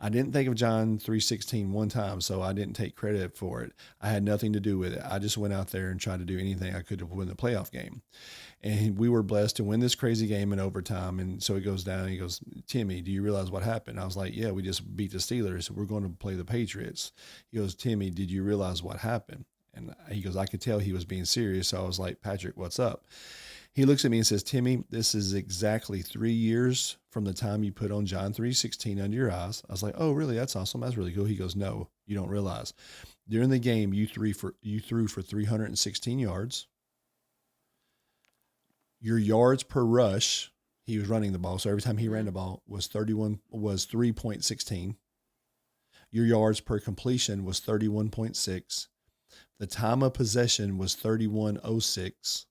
I didn't think of John 3:16 one time, so I didn't take credit for it. I had nothing to do with it. I just went out there and tried to do anything I could to win the playoff game. And we were blessed to win this crazy game in overtime. And so he goes down and he goes, Timmy, do you realize what happened? I was like, yeah, we just beat the Steelers. We're going to play the Patriots. He goes, Timmy, did you realize what happened? And he goes, I could tell he was being serious. So I was like, Patrick, what's up? He looks at me and says, Timmy, this is exactly 3 years from the time you put on John 3:16 under your eyes. I was like, oh, really? That's awesome. That's really cool. He goes, no, you don't realize. During the game, you threw for 316 yards. Your yards per rush, he was running the ball. So every time he ran the ball was 3.16. Your yards per completion was 31.6. The time of possession was 31.06.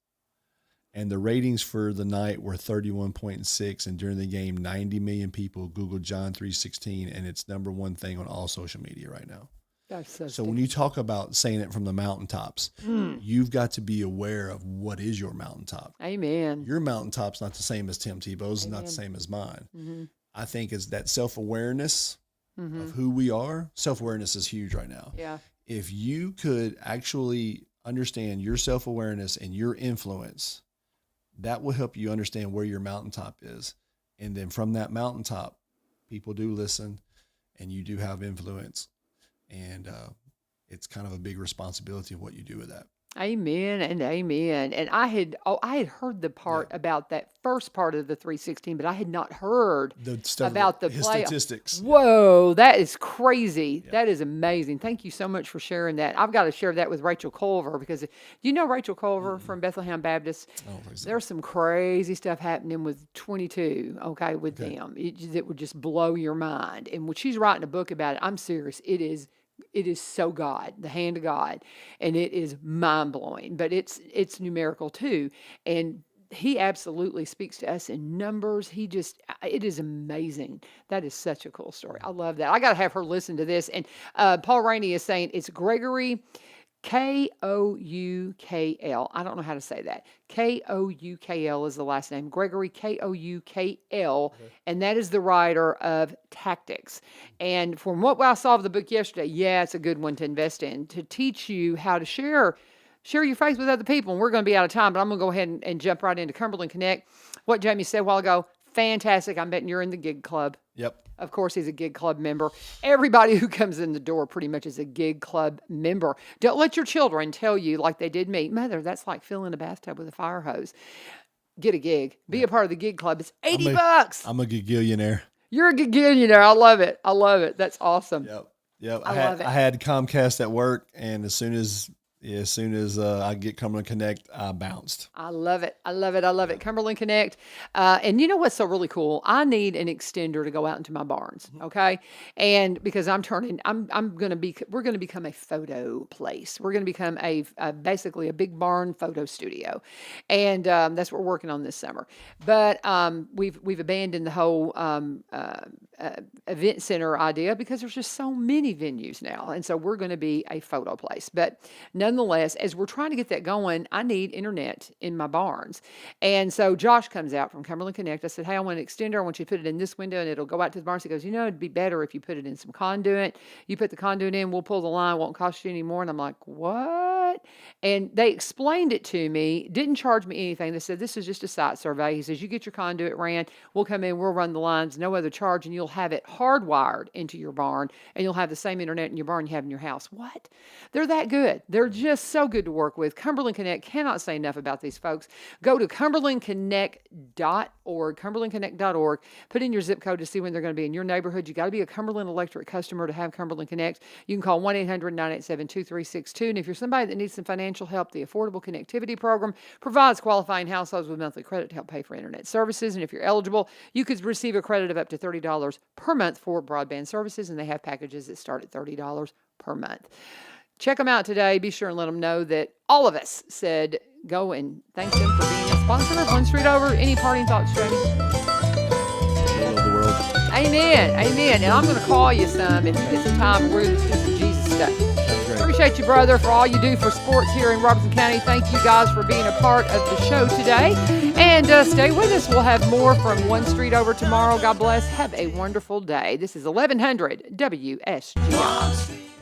And the ratings for the night were 31.6. And during the game, 90 million people Googled John 3:16, and it's number one thing on all social media right now. That's So when you talk about saying it from the mountaintops, you've got to be aware of what is your mountaintop. Amen. Your mountaintop's not the same as Tim Tebow's, not the same as mine. Mm-hmm. I think it's that self-awareness of who we are. Self-awareness is huge right now. Yeah. If you could actually understand your self-awareness and your influence, that will help you understand where your mountaintop is. And then from that mountaintop, people do listen and you do have influence. And it's kind of a big responsibility of what you do with that. Amen and amen. And I had heard the part about that first part of the 3:16, but I had not heard The stuff about the his play. statistics. Whoa, that is crazy. That is amazing. Thank you so much for sharing that. I've got to share that with Rachel Culver because you know Rachel Culver from Bethlehem Baptist. I don't think so. There's some crazy stuff happening with 22, with them. It would just blow your mind. And when she's writing a book about it, I'm serious. It is so God, the hand of God, and it is mind blowing. But it's numerical too, and he absolutely speaks to us in numbers. It is amazing. That is such a cool story. I love that. I got to have her listen to this. And Paul Rainey is saying it's Gregory Koukl. I don't know how to say that. Koukl is the last name. Gregory Koukl, and that is the writer of Tactics. And from what I saw of the book yesterday, yeah, it's a good one to invest in to teach you how to share your faith with other people. And we're going to be out of time, but I'm going to go ahead and jump right into Cumberland Connect. What Jamie said a while ago, fantastic. I'm betting you're in the gig club. Yep. Of course, he's a gig club member. Everybody who comes in the door pretty much is a gig club member. Don't let your children tell you, like they did me, Mother, that's like filling a bathtub with a fire hose. Get a gig. Be a part of the gig club. It's $80. I'm a gigillionaire. You're a gigillionaire. I love it. I love it. That's awesome. Yep. I love it. I had Comcast at work, and as soon as I get Cumberland Connect, I bounced. I love it. I love it. I love it. Cumberland Connect. And you know what's so really cool? I need an extender to go out into my barns. Okay. And because we're going to become a photo place. We're going to become basically a big barn photo studio. And that's what we're working on this summer. But we've abandoned the whole event center idea because there's just so many venues now. And so we're going to be a photo place. But nonetheless, as we're trying to get that going, I need internet in my barns. And so Josh comes out from Cumberland Connect. I said, hey, I want an extender. I want you to put it in this window and it'll go out to the barns. He goes, it'd be better if you put it in some conduit. You put the conduit in, we'll pull the line, won't cost you any more. And I'm like, what? And they explained it to me, didn't charge me anything. They said, this is just a site survey. He says, you get your conduit ran, we'll come in, we'll run the lines, no other charge, and you'll have it hardwired into your barn, and you'll have the same internet in your barn you have in your house. What? They're that good. They're just so good to work with. Cumberland Connect, cannot say enough about these folks. Go to cumberlandconnect.org, cumberlandconnect.org. Put in your zip code to see when they're going to be in your neighborhood. You got to be a Cumberland Electric customer to have Cumberland Connect. You can call 1-800-987-2362. And if you're somebody that needs some financial help, the Affordable Connectivity Program provides qualifying households with monthly credit to help pay for internet services. And if you're eligible, you could receive a credit of up to $30 per month for broadband services. And they have packages that start at $30 per month. Check them out today. Be sure and let them know that all of us said go and thank them for being a sponsor of One Street Over. Any parting thoughts, Jamie? Love the world. Amen. Amen. And I'm going to call you some if it's a time we're going to do some Jesus stuff. Great. Appreciate you, brother, for all you do for sports here in Robertson County. Thank you guys for being a part of the show today. And stay with us. We'll have more from One Street Over tomorrow. God bless. Have a wonderful day. This is 1100 WSGI.